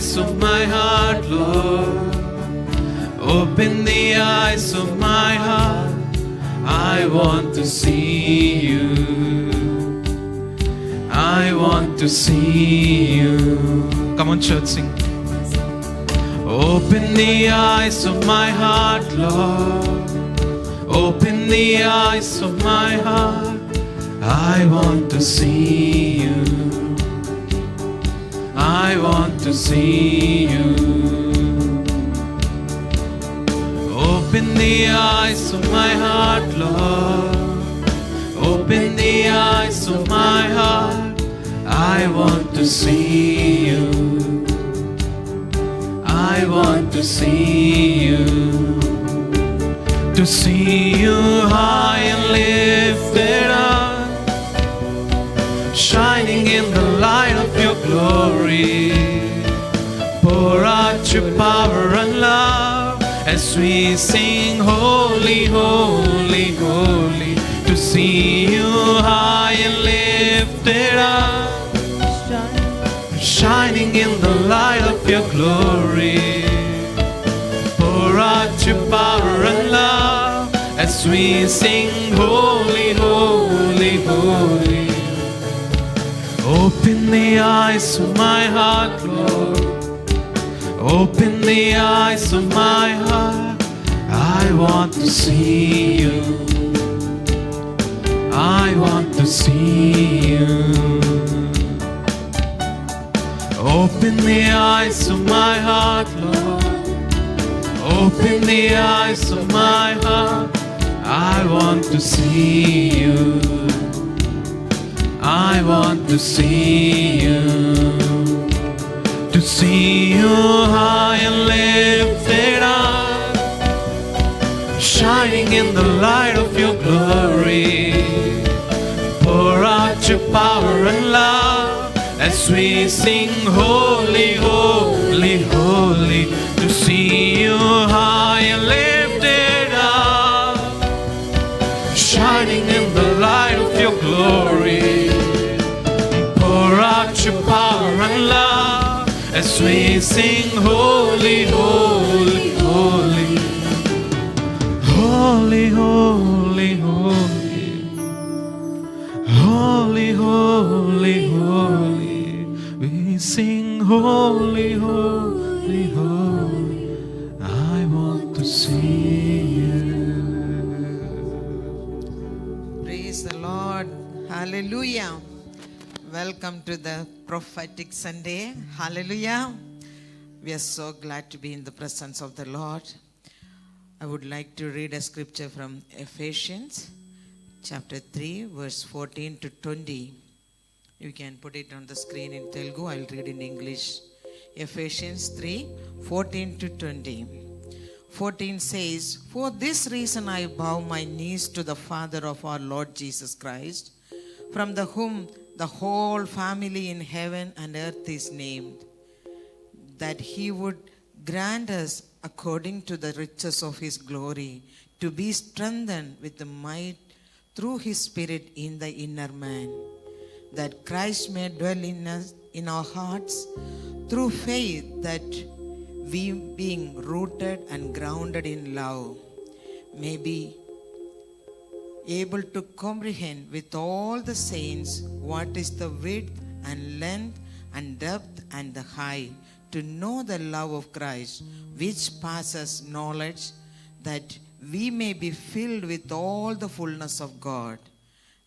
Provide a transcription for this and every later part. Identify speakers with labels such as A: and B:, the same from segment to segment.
A: eyes of my heart, Lord. Open the eyes of my heart. I want to see you. I want to see you. Come on, church, sing. Open the eyes of my heart, Lord. Open the eyes of my heart. I want to see you. I want to see you. Open the eyes of my heart, Lord. Open the eyes of my heart. I want to see you. I want to see you. To see you high and lifted up, shining in the light of your glory. Pour out your power and love as we sing holy, holy, holy. To see you high and lifted up, shining in the light of your glory. Pour out your power and love as we sing holy, holy, holy. Open the eyes of my heart, Lord. Open the eyes of my heart. I want to see you. I want to see you. Open the eyes of my heart, Lord. Open the eyes of my heart. I want to see you. I want to see you. To see you high and lifted up, shining in the light of your glory. Pour out your power and love as we sing holy, holy, holy. To see you high and lifted up, shining in the light of your glory. Pour out your power and love as we sing holy, holy, holy. Holy, holy, holy. Holy, holy, holy. We sing holy, holy, holy. I want to see you.
B: Praise the Lord. Hallelujah. Welcome to the prophetic Sunday. Hallelujah. We are so glad to be in the presence of the Lord. I would like to read a scripture from Ephesians chapter 3 verse 14 to 20. You can put it on the screen in Telugu. I'll read in English. Ephesians 3 14 to 20. 14 says, "For this reason I bow my knees to the Father of our Lord Jesus Christ, from whom the whole family in heaven and earth is named, that he would grant us, according to the riches of his glory, to be strengthened with the might through his Spirit in the inner man, that Christ may dwell in us, in our hearts, through faith, that we, being rooted and grounded in love, may be able to comprehend with all the saints what is the width and length and depth and the height, to know the love of Christ, which passes knowledge, that we may be filled with all the fullness of God.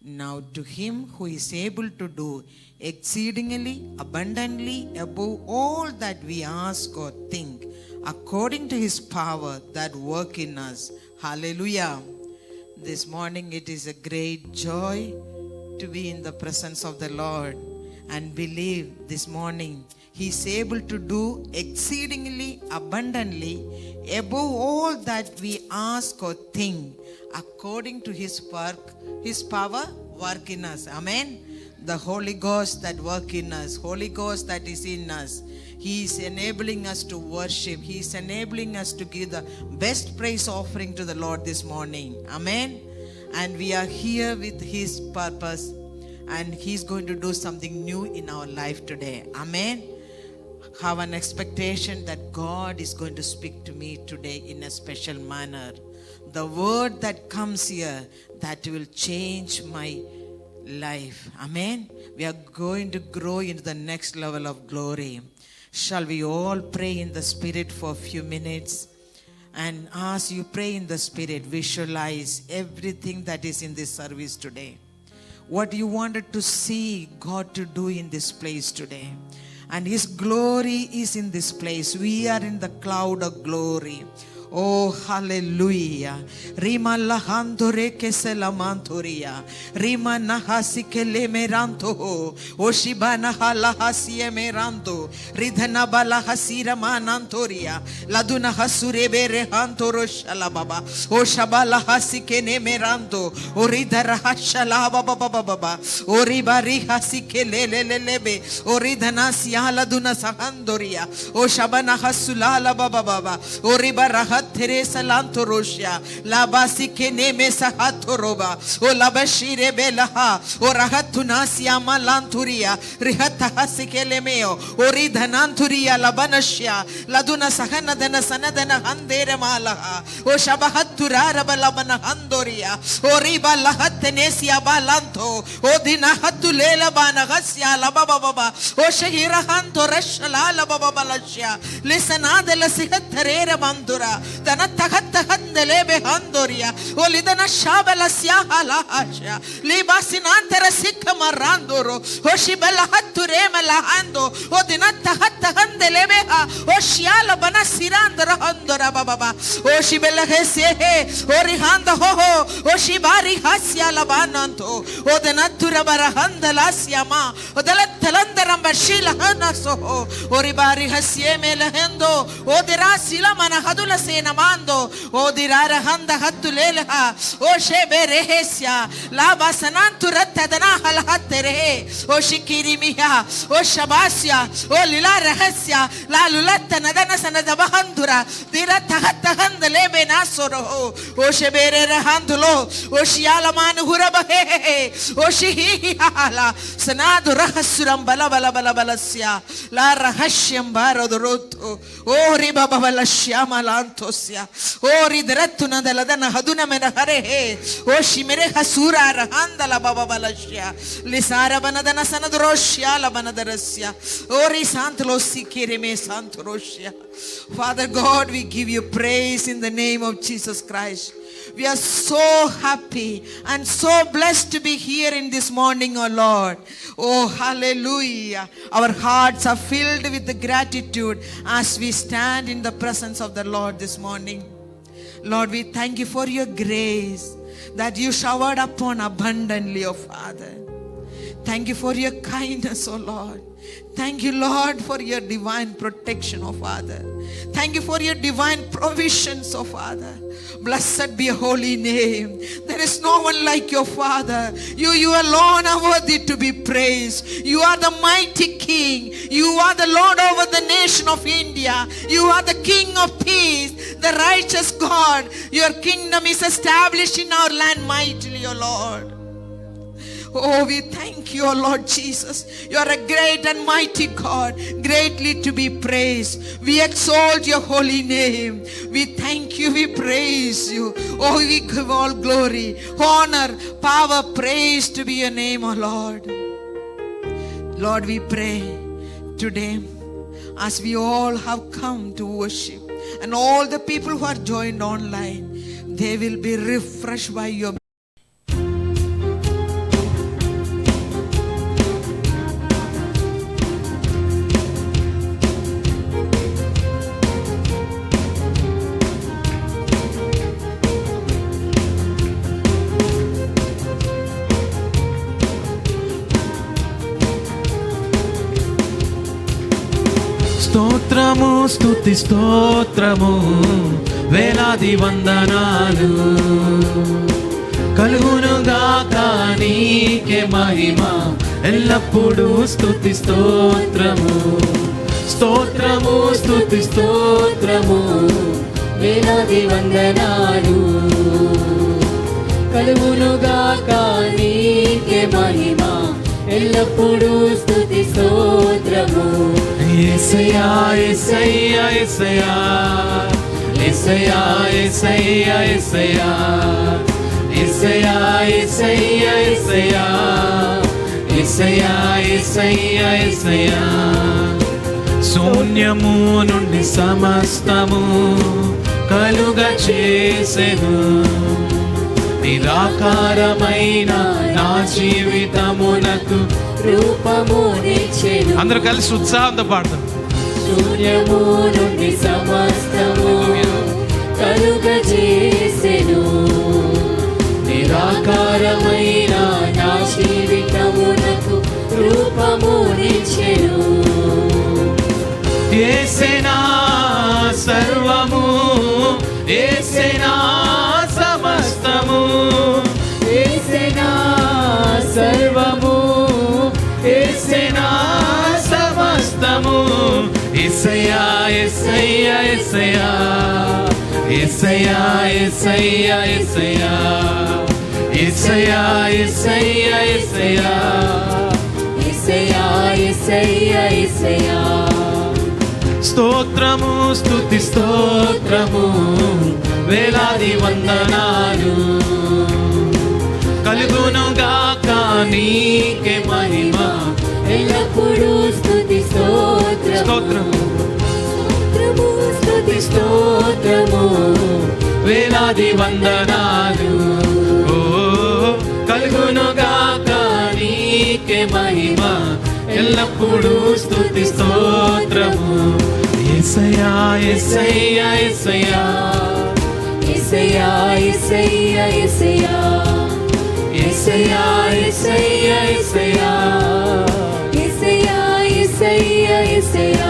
B: Now to him who is able to do exceedingly abundantly above all that we ask or think, according to his power that work in us." Hallelujah. This morning it is a great joy to be in the presence of the Lord and believe this morning he is able to do exceedingly abundantly above all that we ask or think, according to his power work in us. Amen. The Holy Ghost that work in us, Holy Ghost that is in us, he is enabling us to worship. He is enabling us to give the best praise offering to the Lord this morning. Amen. And we are here with his purpose, and he's going to do something new in our life today. Amen. have an expectation that God is going to speak to me today in a special manner. The word that comes here, that will change my life. Amen. We are going to grow into the next level of glory. Shall we all pray in the Spirit for a few minutes? And as you pray in the Spirit, visualize everything that is in this service today. What you wanted to see God to do in this place today. And His glory is in this place. We are in the cloud of glory. Oh, hallelujah. Rima lahanto reke selamantoria. Rima nahasi kele meranto. Oshiba nahalahasi emeranto. Ridhana balahasira manantoria. Laduna hasurebe rehanto roshalababa. Oshabala hasi kene meranto. Oridara hashalaba baba. Oribari hasi kele lelebe. Oridana siala duna sahandoria. Oshabana hasulala baba. Oribara Teresa Lantoroshia, Labasi Keneme Sahatoroba, O Labashire Belaha, O Rahatunasia Malanturia, Rihata Hasikelemeo, O Ridananturia, Labanashia, Laduna Sahana Dana Sanadana Handere Malaha, O Shabahaturara Balabana Handoria, O Riba Lahatenesia Balanto, O Dinahatulela Banagasia Lababa, O Shahira Hanto Reshala Babalashia, Lisanada la Sihatarera Mandura. Dana takata handelebe handoria olidana shabela siahala asha libasinantera sikamarandoro oshibela haturema lahando odina takata handelebe ha oshiala banasirandra handora baba oshibela hesehe orihanda ho oshibari hasya labananto odina turabara handala siama odala talandara bashila hanaso oribari hasyeme lahendo odira sila mana hadula namando o dirara handa hatulelha o sheberehesia la basanantu ratadana halhatere o shikirimiha o shabasia o lila rahasya la lulatta nadana sanadabahandura dirata hatta handlebe nasoro o shebere handulo o shiala man hurabahe o shihi hala sanadu rahasuram bala la rahashyam barodoroto o riba babalashyama Tosia, O Ridratuna de la Dana Haduna Menahare, O Shimere Hasura Rahanda la Baba Balashia, Lisara Banadana Sanadroshia, la Banadarasia, O Risantlo Sikirime Santoroshia. Father God, we give you praise in the name of Jesus Christ. We are so happy and so blessed to be here in this morning, oh Lord. Oh, hallelujah. Our hearts are filled with the gratitude as we stand in the presence of the Lord this morning. Lord, we thank you for your grace that you showered upon abundantly, oh Father. Thank you for your kindness, oh Lord. Thank you, Lord, for your divine protection, oh Father. Thank you for your divine provisions, oh Father. Blessed be your holy name. There is no one like your Father. You alone are worthy to be praised. You are the mighty King. You are the Lord over the nation of India. You are the King of peace, the righteous God. Your kingdom is established in our land mightily, O Lord. Oh, we thank you, O Lord Jesus. You are a great and mighty God, greatly to be praised. We exalt your holy name. We thank you, we praise you. Oh, we give all glory, honor, power, praise to be your name, O Lord. Lord, we pray today as we all have come to worship, and all the people who are joined online, they will be refreshed by your
A: స్తోత్రము స్తుతి స్తోత్రము వేలాది వందనాలు కలుగునుగాక నీకే మహిమ ఎల్లప్పుడూ స్తుతి స్తోత్రము స్తోత్రము స్తుతి స్తోత్రము
C: వేలాది వందనాలు కలుగునుగాక నీకే మహిమ ఎల్లప్పుడూ స్తుతి స్తోత్రము
A: యేసయ్యా యేసయ్యా యేసయ్యా యేసయ్యా యేసయ్యా యేసయ్యా యేసయ్యా యేసయ్యా యేసయ్యా యేసయ్యా యేసయ్యా యేసయ్యా శూన్యము నుండి సమస్తము కలుగ చేసెను నిరాకారమైన నా జీవితమునకు
C: రూపమునిచ్చెను.
A: అందరూ కలిసి ఉత్సాహంతో పాడతాం.
C: శూన్యము నుండి సమస్తము కలుగజేసెను నిరాకారమైన నా జీవితమునకు రూపమునిచ్చెను.
A: యేసేనా సర్వము యేసేనా సమస్తము
C: యేసెనా సర్వము
A: యేసేనా సమస్తము యేసయ్యా యేసయ్యా యేసయ్యా యేసయ్యా యేసయ్యా యేసయ్యా యేసయ్యా యేసయ్యా యేసయ్యా
C: యేసయ్యా యేసయ్యా యేసయ్యా
A: స్తోత్రము స్తుతి స్తోత్రము వేలాది వందనాలు కలుగునుగాక నీకే మహిమ
C: ఎల్లప్పుడూ స్తుతి స్తోత్రము
A: స్తోత్రము
C: స్తోత్రము స్తుతి స్తోత్రము
A: వేలాది వందనాలు ఓ కలుగునుగాక నీకే మహిమ ఎల్లప్పుడూ స్తుతి స్తోత్రము యేసయ్యా యేసయ్యా యేసయ్యా
C: యేసయ్యా యేసయ్యా యేసయ్యా
A: యేసయ్యా యేసయ్యా యేసయ్యా
C: యేసయ్యా యేసయ్యా యేసయ్యా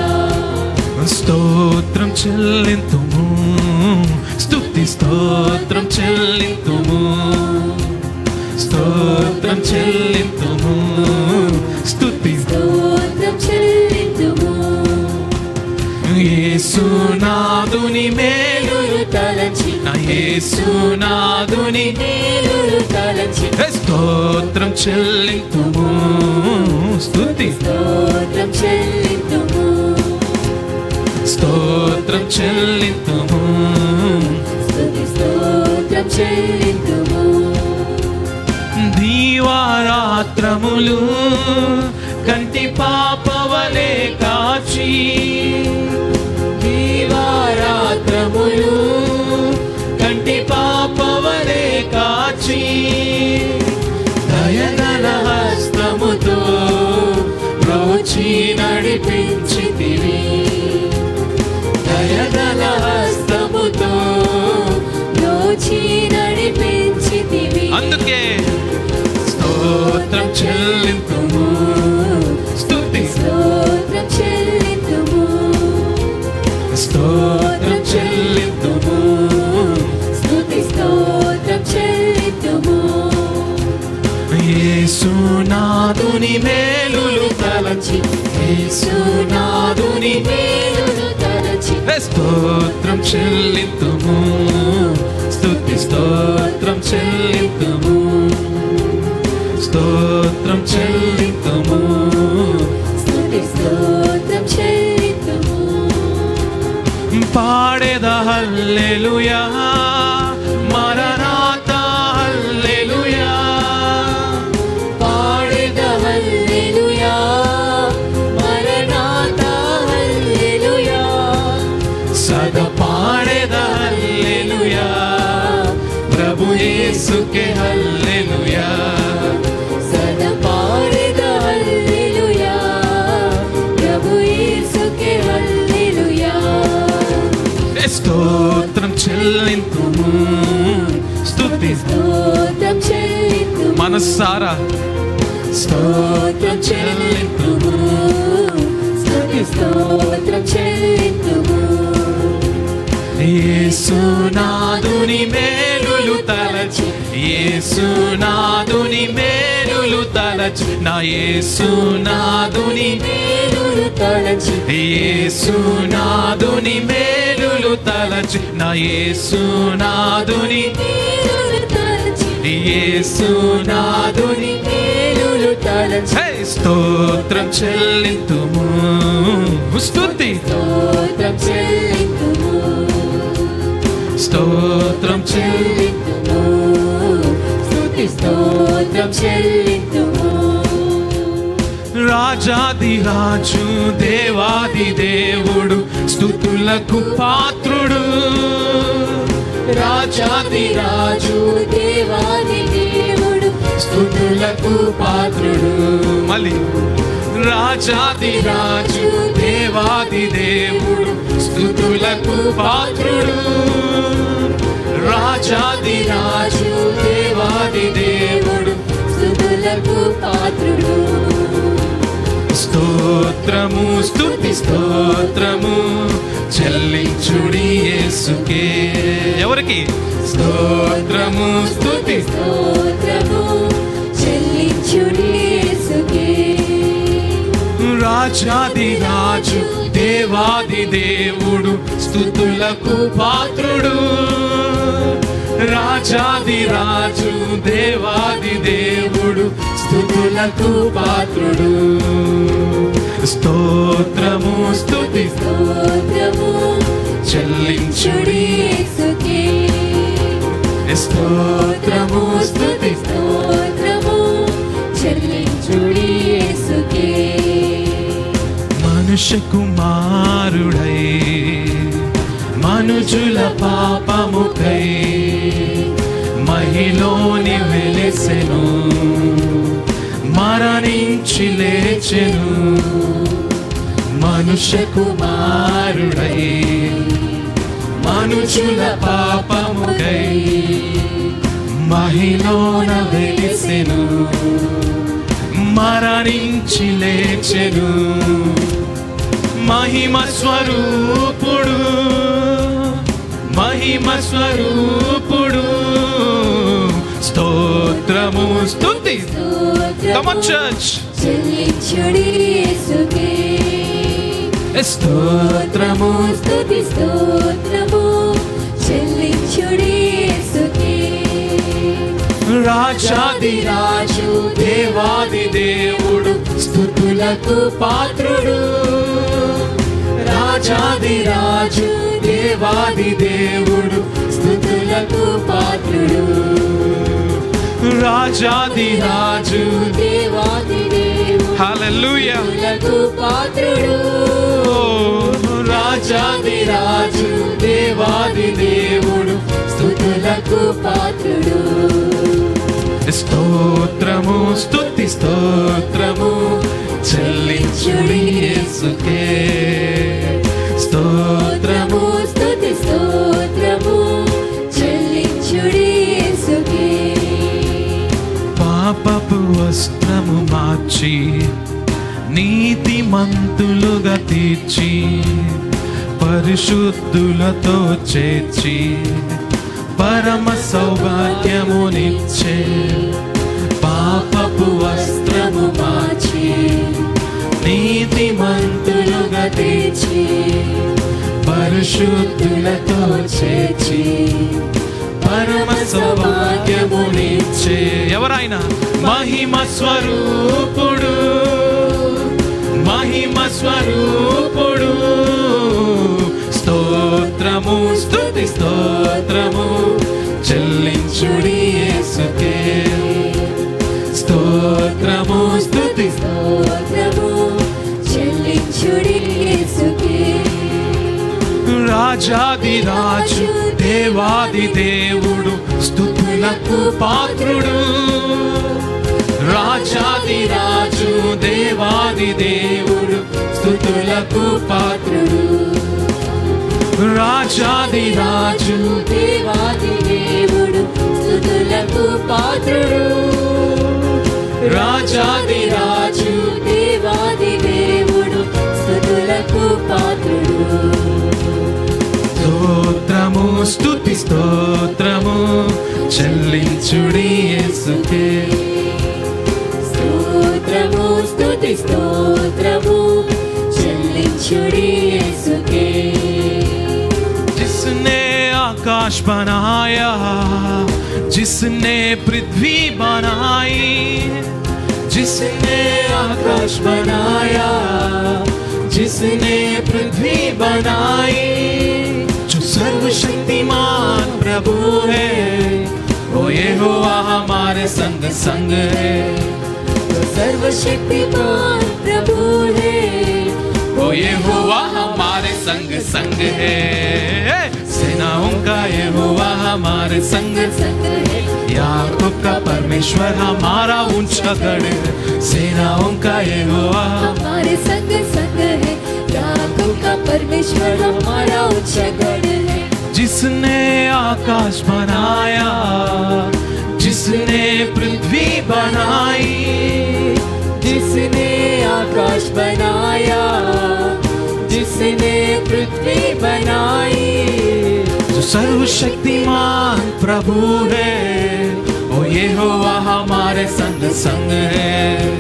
A: స్తోత్రం చెల్లింతుము స్తుతి స్తోత్రం చెల్లింతుము స్తోత్రం చెల్లింతుము స్తుతి
C: స్తోత్రం చెల్లింతుము.
A: యేసునాథుని మేలులు
C: తలచి
A: నా యేసునాథుని
C: మేలులు తలచి
A: స్తోత్రం చెల్లింతుము స్తుతి
C: స్తోత్రం చెల్లింతుము.
A: స్తోత్రం చెల్లింతుము
C: స్తుతి స్తోత్రం చెల్లింతుము.
A: దీవారాత్రములు కంటి పాపవలే కాచి
C: దీవారాత్రములు
A: కంటి పాపవలే కాచి దయగల హస్తముతో బ్రోచి నడిపించితివి దయగల హస్తముతో
C: బ్రోచి నడిపించితివి.
A: అందుకే స్తోత్రం చెల్లింతుము స్తుతి
C: స్తోత్రం చెల్లింతుము.
A: స్తోత్రం చెల్లింతుము
C: స్తుతి స్తోత్రం చెల్లింతుము.
A: యేసునాథుని మేలులు తలచి యేసునాథుని
C: మేలులు తలచి
A: స్తోత్రం చెల్లింతుము స్తుతి స్తోత్రం చెల్లింతుము స్తోత్రం చెల్లింతుము
C: స్తుతి స్తోత్రం చెల్లింతుము.
A: పాడేద హల్లెలూయా మరణాతా హల్లెలూయా
C: పాడెద హల్లెలూయా మరణాతా హల్లెలూయా
A: సదా పాడేద హల్లెలూయా ప్రభు యేసుకే హల్లెలూయా
C: సదా పాడెద హల్లెలూయా ప్రభు యేసుకే హల్లెలూయా.
A: స్తోత్రం చెల్లింతుము స్తుతి
C: స్తోత్రం చెల్లింతుము.
A: మనస్సారా స్తోత్రం చెల్లింతుము
C: స్తుతి స్తోత్రం చెల్లింతుము.
A: యేసునాథుని మేలులు తలచి యేసునాథుని మేలులు తలచి నా యేసునాథుని
C: మేలులు తలచి
A: యేసునాథుని మేలులు తలచి నా యేసునాథుని
C: మేలులు తలచి
A: యేసునాథుని
C: మేలులు తలంచి
A: హే స్తోత్రం చెల్లింతుము స్తుతి
C: స్తోత్రం చెల్లింతుము
A: స్తోత్రం
C: చెల్లింతుము స్తుతి స్తోత్రం చెల్లింతుము
A: రాజాది రాజు దేవాది దేవుడు స్తుతులకు పాత్రుడు
C: రాజాది రాజు దేవాది దేవుడు స్తుతులకు పాత్రుడు
A: మళ్ళీ రాజాది రాజు దేవాది దేవుడు స్తుతులకు పాత్రుడు రాజాది రాజు దేవాది దేవుడు
C: స్తుతులకు పాత్రుడు
A: స్తోత్రము స్తుతి స్తోత్రము చెల్లించుడి యేసుకే ఎవరికి స్తోత్రము స్తుతి
C: స్తోత్రము చెల్లించుడి యేసుకే
A: రాజాది రాజు దేవాది దేవుడు స్తుతులకు పాత్రుడు రాజాది రాజు దేవాది దేవుడు స్తుతులకు పాత్రుడు స్తోత్రము స్తుతి
C: స్తోత్రము
A: చెల్లించుడి
C: యేసుకే
A: స్తోత్రము స్తుతి
C: స్తోత్రము చెల్లించుడి యేసుకే
A: మనుష్య కుమారుడై మనుజుల పాపముకై మహిలోని వెలసెను మరణించి లేచెను మనుష్య కుమారుడై మనుజుల పాపముకై మహిలోన వెలిసెను మరణించి లేచెను మహిమ స్వరూపుడు మహిమ స్వరూపుడు స్తోత్రము స్తుతి Come on, church.
C: చెల్లించుడి యేసుకే
A: స్తోత్రము
C: స్తుతి స్తోత్రము చెల్లించుడి యేసుకే
A: రాజాది రాజు దేవాది దేవుడు స్తుతులకు పాత్రుడు రాజాది రాజు దేవాది దేవుడు స్తుతులకు పాత్రుడు రాజాది రాజు
C: దేవాది దేవుడు
A: హల్లెలూయా
C: స్తుతులకు పాత్రుడు
A: రాజాది రాజు దేవాది దేవుడు
C: స్తుతులకు పాత్రుడు
A: స్తోత్రము స్తుతి స్తోత్రము చెల్లించుడి యేసుకే స్తోత్రము
C: స్తుతి స్తోత్రము చెల్లించుడి యేసుకే
A: పాపపు వస్త్రము మార్చి నీతిమంతులుగా తీర్చి పరిశుద్ధులతో చేర్చి పరమ సౌభాగ్యమునిచ్చే పాపపు వస్త్రము మార్చి నీతిమంతులుగా తీర్చి పరిశుద్ధులతో చేర్చి పరమ సౌభాగ్యమునిచ్చే ఎవరైనా మహిమ స్వరూపుడు మహిమ స్వరూపుడు స్తోత్రము స్తుతి స్తోత్రము చెల్లించుడి యేసుకే స్తోత్రము స్తుతి
C: స్తోత్రము చెల్లించుడి యేసుకే
A: రాజాది రాజు దేవాది దేవుడు స్తుతులకు పాత్రుడు రాజాది రాజు దేవాది దేవుడు స్తుతులకు పాత్రుడు రాజాది రాజు
C: దేవాది దేవుడు స్తుతులకు పాత్రుడు
A: రాజాది రాజు
C: దేవాది దేవుడు స్తుతులకు పాత్రుడు
A: స్తోత్రము స్తుతి స్తోత్రము చెల్లించుడి యేసుకే
C: స్తోత్రము స్తుతి స్తోత్రము చెల్లించుడి యేసుకే
A: जिसने आकाश बनाया जिसने पृथ्वी बनाई, जिसने आकाश बनाया, जिसने पृथ्वी बनाई, जो सर्वशक्तिमान प्रभु है, वो यहोवा हमारे संग संग है।
C: जो सर्वशक्तिमान प्रभु है,
A: वो यहोवा हमारे संग संग है। सेनाओं का यहोवा हमारे संग
C: संग है।
A: याकूब का परमेश्वर हमारा ऊंचा गढ़ है। सेनाओं का यहोवा
C: हमारे संग संग है। याकूब का परमेश्वर हमारा ऊंचा गढ़ है।
A: जिसने आकाश बनाया, जिसने पृथ्वी बनाई,
C: जिसने आकाश बनाया, जिसने पृथ्वी बनाई,
A: जो सर्वशक्तिमान प्रभु है, वो यहोवा हमारे संग संग है।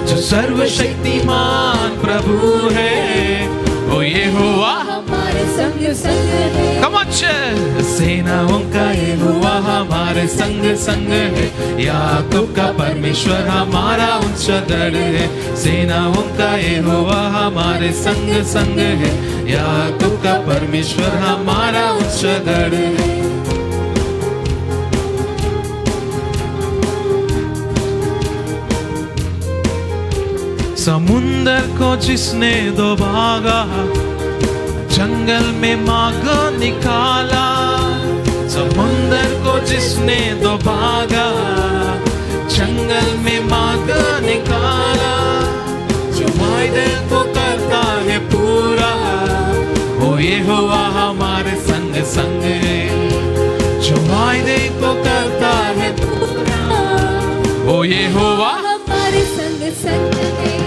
A: जो सर्वशक्तिमान प्रभु है, वो यहोवा
C: हमारे संग संग है।
A: Come on, church. सेनाओं का यहोवा हमारे संग संग है। याकूब का परमेश्वर हमारा ऊंचा गढ़ है। सेनाओं का यहोवा हमारे संग संग है। याकूब का परमेश्वर हमारा ऊंचा गढ़ है। समुंदर को जिसने दो भागा, जंगल में मार्ग निकाला। समुंदर को जिसने दो भागा, जंगल में मार्ग निकाला। जो वायदे को करता है पूरा, वो यहोवा हमारे संग संग है। जो वायदे को करता है
C: पूरा,
A: वो यहोवा
C: हमारे संग संग है।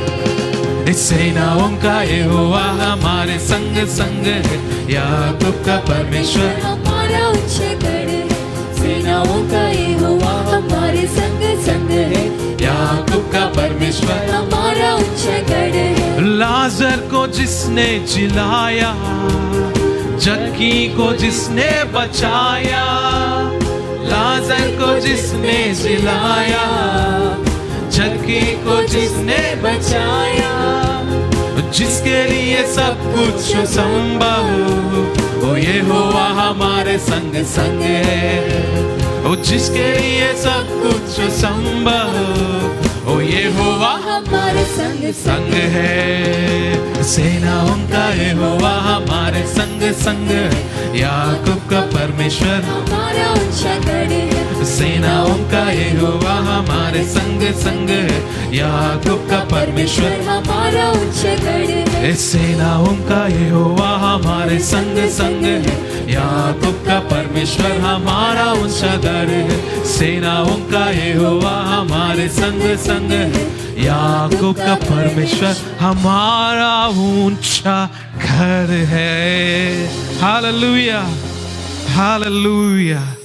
A: सेनाओं का यहोवा हमारे संग संग है। याकूब का परमेश्वर
C: हमारा ऊंचा गढ़ है। सेनाओं का यहोवा हमारे संग संग है।
A: याकूब का परमेश्वर
C: हमारा ऊंचा गढ़ है।
A: लाजर को जिसने जिलाया, जक्की को जिसने बचाया। लाजर को जिसने जिलाया, जक्की को जिसने बचाया। जिसके लिए सब कुछ संभव, वो यहोवा हमारे संग संग है। वो जिसके लिए सब कुछ संभव, वो यहोवा
C: हमारे संग
A: संग है। सेनाओं का यहोवा हमारे संग संग है। याकूब का परमेश्वर
C: हमारा ऊंचा गढ़ है।
A: सेनाओं का यहोवा हमारे संग संग है। याकूब का परमेश्वर
C: हमारा ऊंचा गढ़ है।
A: सेनाओं का यहोवा हमारे संग संग है। याकूब का परमेश्वर हमारा ऊंचा गढ़ है। सेनाओं का यहोवा हमारे संग संग है। याकूब का परमेश्वर हमारा ऊंचा घर है। Hallelujah, hallelujah.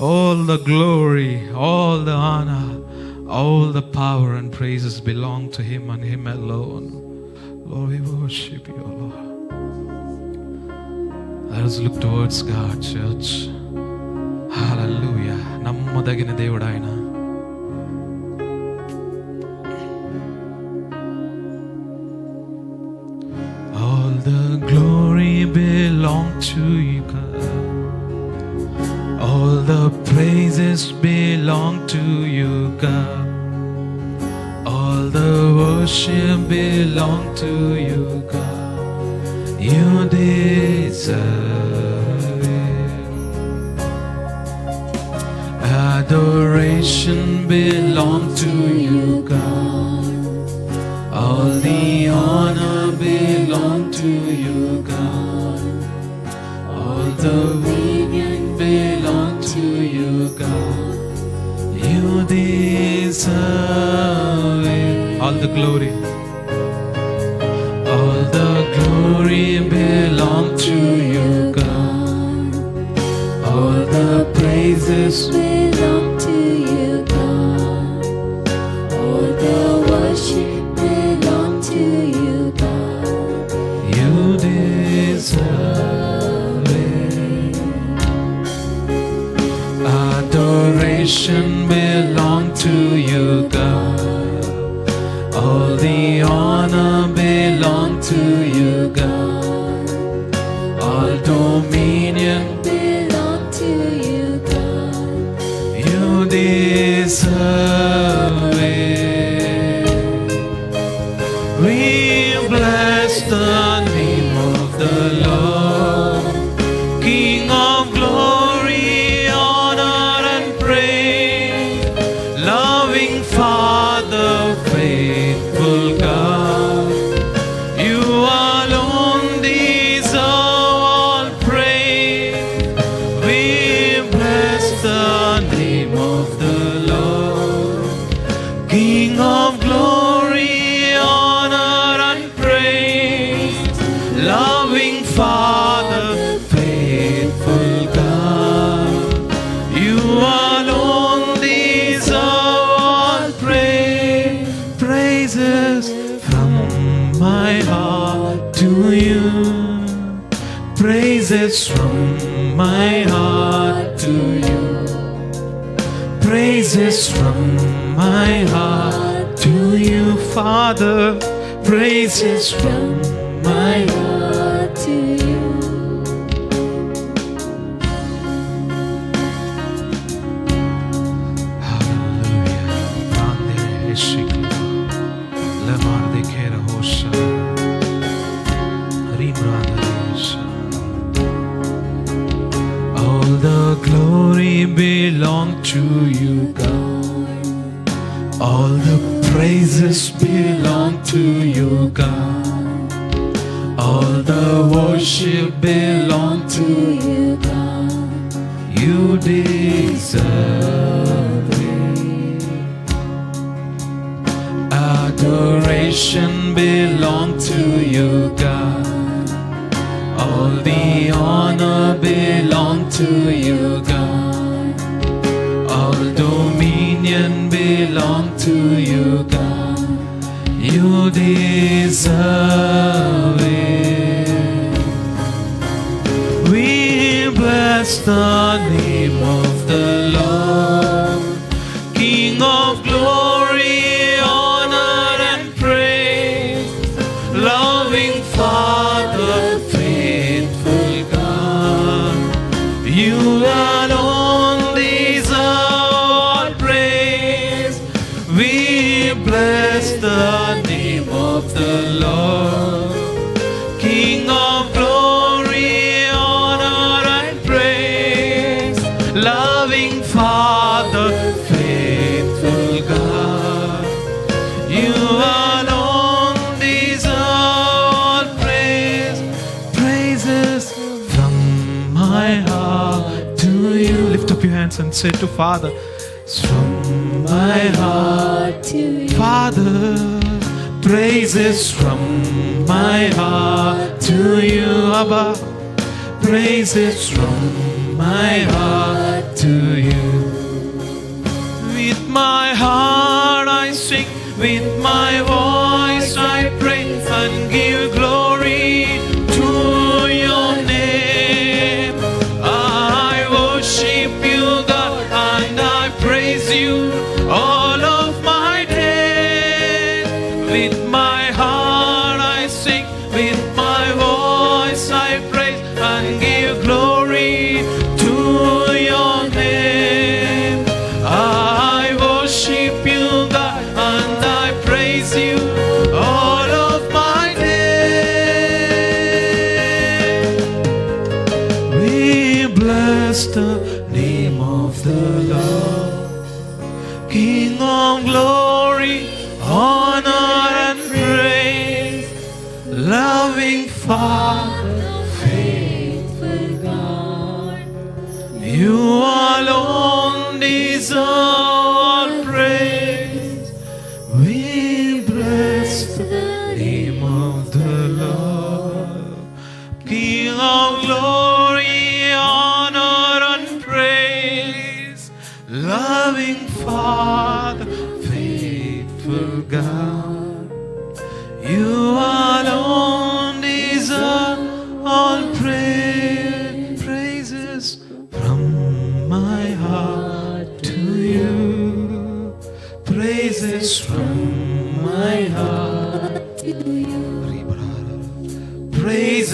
A: All the glory, all the honor, all the power and praises belong to Him and Him alone. Lord, we worship you, Lord. Let us look towards God, church. Hallelujah. నమ్మదగిన దేవుడు ఆయన. All the glory belong to you, God. All the praises belong to you, God. All the worship belong to you, God. You deserve it. Adoration belong to you, God. All the honor belong to you, God. All the belong to you, God. You deserve it. All the glory, all the glory belong to you, God. All the praises
C: belong to you, God. All the worship belong to you, God.
A: You deserve it. Adoration adoration belong to you, God. All the honor belong to you, God. All dominion
C: belong to you, God.
A: you deserve it. We bless the name of the Lord, King of glory, honor and praise, loving Father, faithful God. You alone deserve all praise. We bless the name of the Lord, King of glory, honor and praise, loving Father, faithful God. You alone deserve all praise. Praises from my heart to you. Praises from my heart to you. Praises from my heart to you, Father. Praises from my heart
C: to you.
A: All the glory belong to you, God. All the praises belong to you, God. All the worship belong to you,
C: God.
A: you deserve it. Adoration belong to you, God. All the honor belong to you, God. All dominion belong to you, God. You deserve it. We bless the name of the Lord, King of glory, honor and praise, loving Father, faithful God. You alone deserve all praise. We bless the name of the Lord, King of glory, honor and praise, loving Father, faithful God. You alone deserve all praise. Praises from my heart to you. Lift up your hands and say to Father, it's from my heart
C: To you.
A: Father, praises from my heart to you, Abba. Praises from my heart to you. With my heart I sing, with my voice I praise and give glory to your name. I worship you, God, and I praise you all of my days. With my heart I sing, with my voice I praise and give glory to your name. I worship you, God, and I praise you all of my days. We bless the name of the Lord, King of glory, honor and praise, loving Father,
C: Faithful God.
A: you alone deserve all praise. We bless the name of the Lord, King of glory, honor and praise, loving Father, faithful God. You alone deserve all praise. Praises from my heart to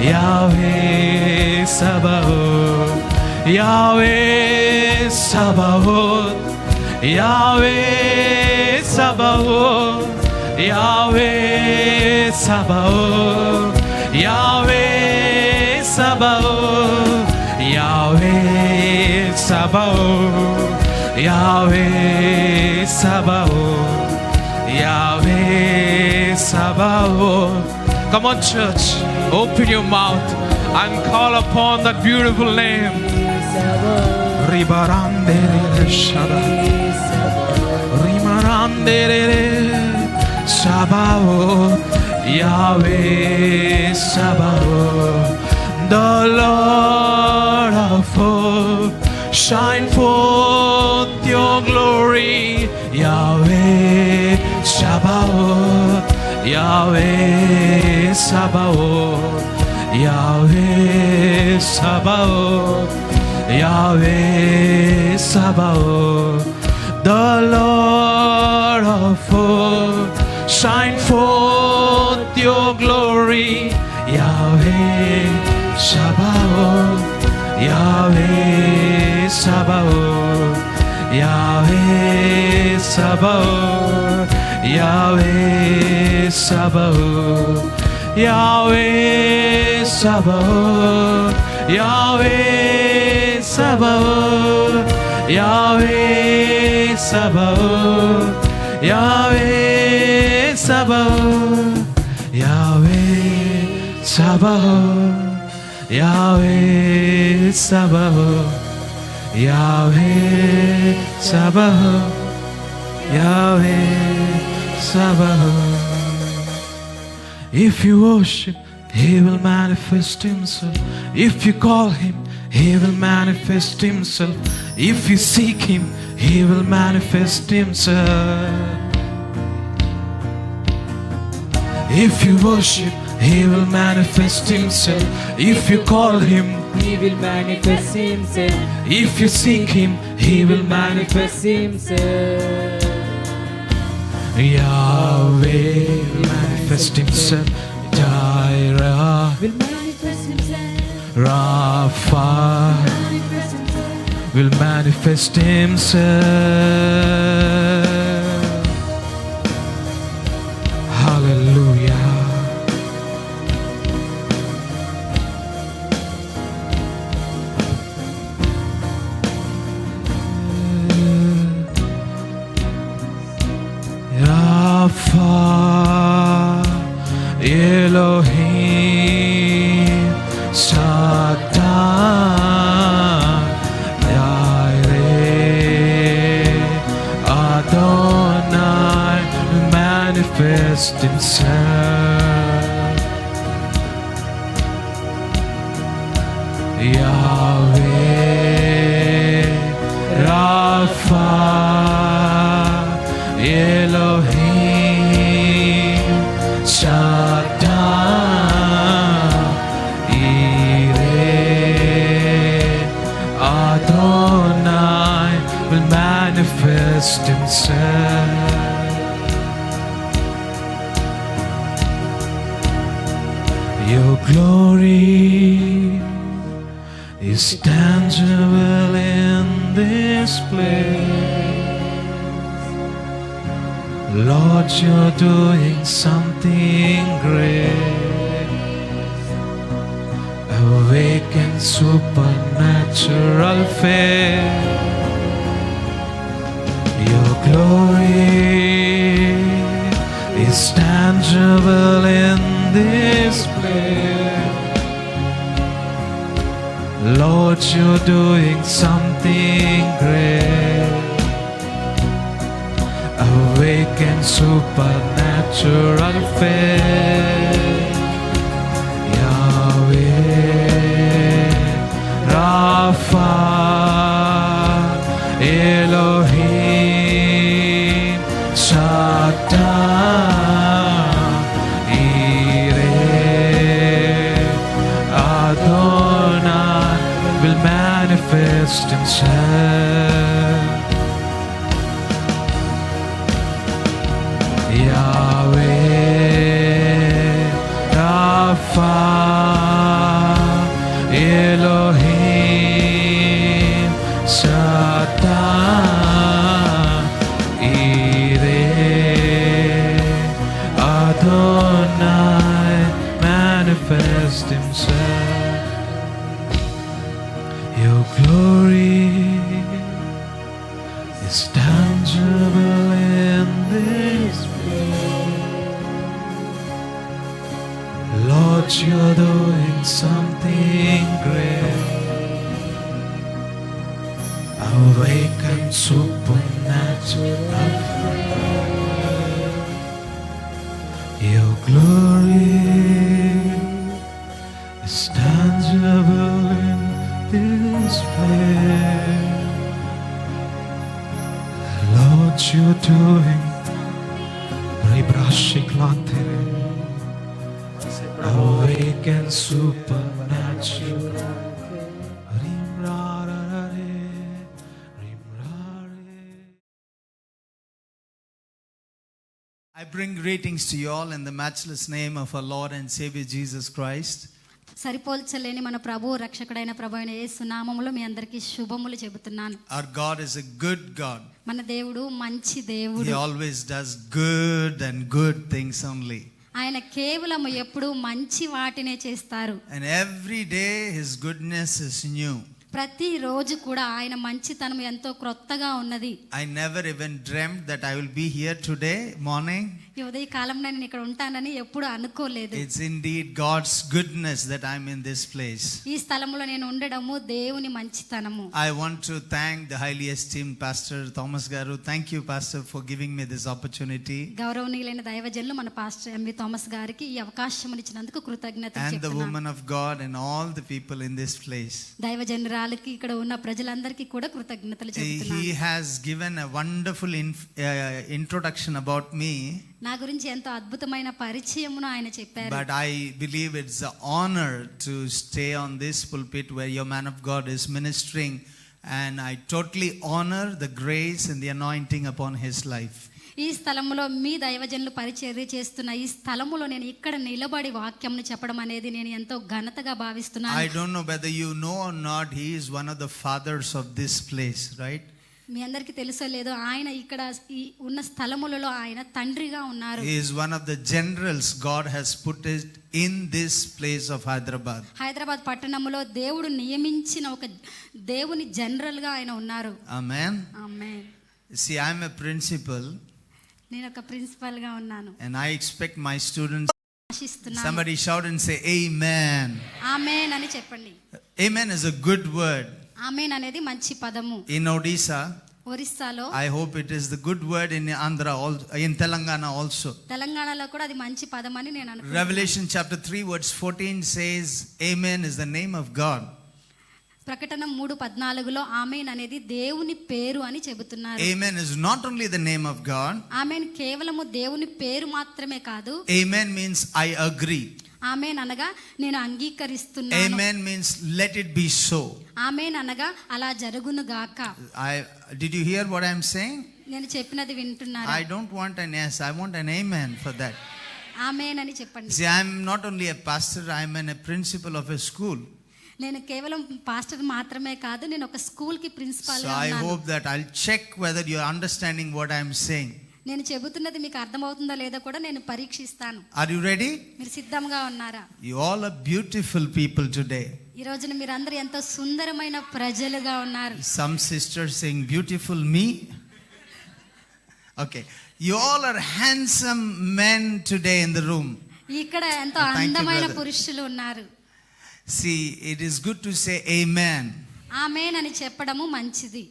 A: Yahweh Sabaoth, Yahweh Sabaoth, Yahweh Sabaoth, Yahweh Sabaoth, Yahweh Sabaoth, Yahweh Sabaoth, Yahweh Sabaoth, Yahweh Sabaoth. Come on, church, open your mouth and call upon that beautiful name. Ribarandere Shabbat, Rimarandere Sabaoth, Yahweh Sabaoth, the Lord of hosts, shine forth your glory, Yahweh Sabaoth, Yahweh Sabaoth, Yahweh Sabaoth, Yahweh Sabaoth, the Lord of hosts, shine forth your glory, Yahweh Sabaoth, Yahweh Sabaoth, Yahweh Sabaoth, Yahweh Sabaoth, Yahweh Sabaoth, Yahweh Sabaoth, Yahweh Sabaoth, Yahweh Sabaoth, Yahweh Sabaoth, Yahweh Sabaoth, Yahweh Sabaoth, Yahweh Sabaoth. If you worship, He will manifest Himself. If you call Him, He will manifest Himself. If you seek Him, He will manifest Himself. If you worship, He will manifest Himself. If you call Him,
C: He will manifest Himself.
A: if you seek Him, He will manifest.
C: Himself.
A: Yahweh will manifest Himself. Jireh,
C: Will manifest Himself.
A: Rapha
C: Manifest Himself.
A: will manifest Himself. Hallelujah. Rapha, Elohim, Shaddai, Jireh, Adonai will manifest Himself. Yahweh, Rapha, Elohim, Shaddai, Yireh, Adonai will manifest Himself. Your glory is tangible in this place. Lord, You're doing something great. Awaken supernatural faith. Your glory is tangible in this place. Lord, You're doing something great. Awaken supernatural faith. Yahweh, Rapha, Elohim, Shaddai, Yireh, Adonai will manifest Himself. Yahweh, Rapha, Elohim Shaddai Yireh Adonai manifest himself. Your glory is tangible in this place. Lord, you're doing something great. Awaken supernatural faith. Your glory is tangible in this place. Lord, you're doing awaken supernatural.
D: I bring greetings to you all in the matchless name of our Lord and Savior Jesus Christ.
C: సరిపోల్చలేని మన ప్రభు రక్షకుడైన ప్రభు అయిన యేసు నామములో మీ అందరికీ శుభములు చెబుతున్నాను.
D: Our God is a good God.
C: మన దేవుడు మంచి దేవుడు.
D: He always does good and good things only.
C: ఆయన కేవలం ఎప్పుడు మంచి వాటినే చేస్తారు.
D: And every day his goodness is new.
C: ప్రతి రోజు కూడా ఆయన మంచితనం ఎంతో క్రొత్తగా ఉన్నది.
D: I never even dreamt that I will be here today morning.
C: ఈ ఉదయ కాలంలో నేను ఇక్కడ ఉంటానని ఎప్పుడు అనుకోలేదు.
D: It's indeed God's goodness that I'm in this place.
C: ఈ స్థలంలో నేను ఉండడము దేవుని మంచితనము.
D: I want to thank the highly esteemed Pastor Thomas Garu. Thank you, Pastor, for giving me this opportunity.
C: గౌరవనీయులైన దైవజనులు మన పాస్టర్ ఎంవి థామస్ గారికి ఈ అవకాశం ఇచ్చినందుకు కృతజ్ఞతలు
D: And the
C: చెప్తున్నాను.
D: woman of God and all the people in this place.
C: దైవజనురాలకి ఇక్కడ ఉన్న ప్రజలందరికీ కూడా కృతజ్ఞతలు చెప్తున్నాను.
D: He has given a wonderful introduction about me.
C: నా గురించి ఎంతో అద్భుతమైన పరిచయమును ఆయన చెప్పారు.
D: But I believe it's an honor to stay on this pulpit where your man of God is ministering, and I totally honor the grace and the anointing upon his life.
C: ఈ స్థలములో మీ దైవజనులు పరిచర్య చేస్తున్న ఈ స్థలములో నేను ఇక్కడ నిలబడి వాక్యంను చెప్పడం అనేది నేను ఎంతో ఘనతగా భావిస్తున్నాను.
D: I don't know whether you know or not, he is one of the fathers of this place, right?
C: మీ అందరికీ తెలుసో లేదో ఆయన ఇక్కడ ఈ ఉన్న స్థలములలో ఆయన తండ్రిగా ఉన్నారు.
D: He is one of the generals God has put it in this place of Hyderabad.
C: Hyderabad పట్టణములో దేవుడు నియమించిన ఒక దేవుని జనరల్ గా ఆయన ఉన్నారు.
D: Amen.
C: Amen.
D: See, I'm a principal.
C: నేను ఒక ప్రిన్సిపల్ గా ఉన్నాను.
D: And I expect my students.
C: ఆశిస్తున్నాను.
D: Somebody shout and say amen.
C: ఆమేన్ అని చెప్పండి.
D: Amen is a good word.
C: ఆమేన్ అనేది మంచి పదము.
D: In Odisha,
C: ఒరిస్సాలో,
D: I hope it is the good word in Andhra, in Telangana also.
C: తెలంగాణలో కూడా అది మంచి పదం అని నేను అనుకుంటున్నాను.
D: Revelation chapter 3 verse 14 says, amen is the name of God.
C: ప్రకటన 3:14లో ఆమేన్ అనేది దేవుని పేరు అని చెబుతున్నారు.
D: Amen is not only the name of God.
C: ఆమేన్ కేవలము దేవుని పేరు మాత్రమే కాదు.
D: Amen means I agree.
C: ఆమేన్ అనగా నేను అంగీకరిస్తున్నాను.
D: Amen means let it be so.
C: ఆమేన్ అనగా అలా జరుగును గాక.
D: Did you hear what I am saying?
C: నేను చెప్పినది వింటున్నారా?
D: I don't want an yes, I want an amen for that.
C: ఆమేన్ అని చెప్పండి.
D: See, I am not only a pastor, I am a principal of a school.
C: నేను కేవలం pastor మాత్రమే కాదు, నేను ఒక స్కూల్ కి ప్రిన్సిపాల్
D: So
C: గా
D: I
C: ఉన్నాను.
D: hope that I'll check whether you are understanding what I am saying.
C: నేను చెబుతున్నది మీకు అర్థమవుతుందా లేదా కూడా నేను పరీక్షిస్తాను.
D: Are you ready?
C: మీరు సిద్ధంగా ఉన్నారా?
D: You all are beautiful people today.
C: ఈ రోజున మీరందరూ ఎంతో సుందరమైన ప్రజలుగా ఉన్నారు.
D: Some sisters saying beautiful me. Okay. You all are handsome men today in the room.
C: ఇక్కడ ఎంతో
D: Thank you,
C: అందమైన
D: brother.
C: పురుషులు ఉన్నారు.
D: See, it is good to say amen.
C: ఆమేన్ అని చెప్పడము మంచిది.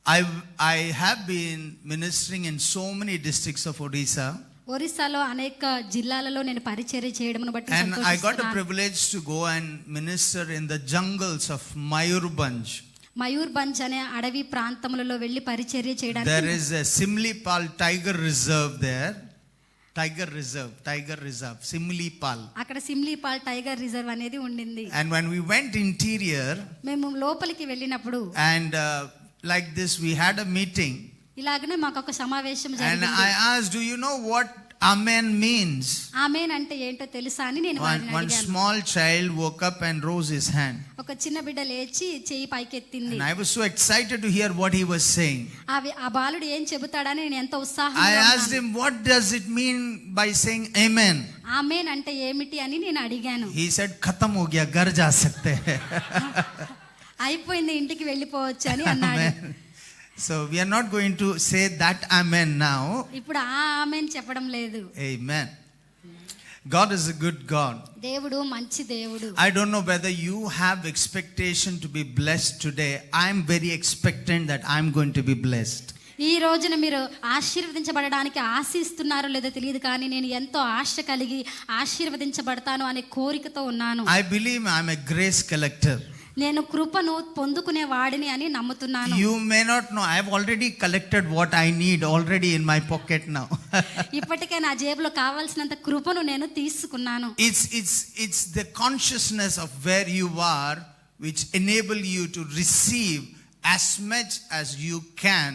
D: I have been ministering in so many districts of Odisha.
C: ఒరిస్సాలో అనేక జిల్లాలలో నేను పరిచర్య చేయడమును బట్టి
D: And I got a
C: సంతోషిస్తున్నాను.
D: privilege to go and minister in the jungles of Mayurbhanj.
C: Mayurbhanj అనే అడవి ప్రాంతములలో వెళ్ళి పరిచర్య
D: There
C: చేయడానికి
D: is a Simlipal Tiger Reserve there. Tiger Reserve, Simlipal.
C: అక్కడ సిమ్లీపాల్ టైగర్ రిజర్వ్ అనేది ఉండింది.
D: And when we went interior,
C: మేము లోపలికి వెళ్ళినప్పుడు
D: and like this, we had a meeting.
C: ఇలాగనే మాకు ఒక సమావేశం
D: And
C: జరిగింది.
D: I asked, do you know what Amen means
C: ఆమేన్ అంటే ఏంటో తెలుసా అని నేను వారిని
D: one
C: అడిగాను.
D: small child woke up and rose his hand.
C: ఒక చిన్న బిడ్డ లేచి చెయ్యి పైకెత్తింది.
D: And I was so excited to hear what he was saying.
C: ఆ బాలుడు ఏం చెబుతాడని నేను ఎంతో
D: I
C: ఉత్సాహంగా
D: asked him, what does it mean by saying amen?
C: ఆమేన్ అంటే ఏమిటి అని నేను అడిగాను.
D: He said, khatam ho gaya, ghar ja sakte hain.
C: అయిపోయింది, ఇంటికి వెళ్ళిపోవచ్చు అని అన్నాడు.
D: Amen. So we are not going to say that amen now.
C: ఇప్పుడు ఆ ఆమేన్ చెప్పడం లేదు.
D: Amen. God is a good God.
C: దేవుడు మంచి దేవుడు.
D: I don't know whether you have expectation to be blessed today. I am very expectant that I am going to be blessed.
C: ఈ రోజున మీరు ఆశీర్వదించబడడానికి ఆశిస్తున్నారో లేదో తెలియదు, కానీ నేను ఎంతో ఆశ కలిగి ఆశీర్వదించబడతాను అనే కోరికతో ఉన్నాను.
D: I believe I am a grace collector.
C: నేను కృపను పొందుకునే వాడిని అని నమ్ముతున్నాను.
D: You may not know, I have already collected what I need already in my pocket now.
C: ఇప్పటికే నా జేబులో కావాల్సినంత కృపను నేను తీసుకున్నాను.
D: It's the consciousness of where you are which enable you to receive as much as you can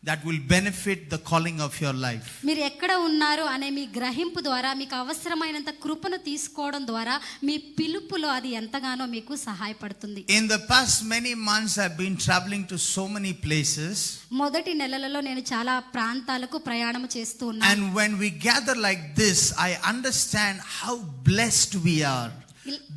D: that will benefit the calling of your life.
C: మీరు ఎక్కడ ఉన్నారు అనే మీ గ్రహింపు ద్వారా మీకు అవసరమైనంత కృపను తీసుకోవడం ద్వారా మీ పిలుపులో అది ఎంతగానో మీకు సహాయపడుతుంది.
D: In the past many months I've been traveling to so many places.
C: మొదటి నెలలలో నేను చాలా ప్రాంతాలకు ప్రయాణం చేస్తూ ఉన్నాను.
D: And when we gather like this, I understand how blessed we are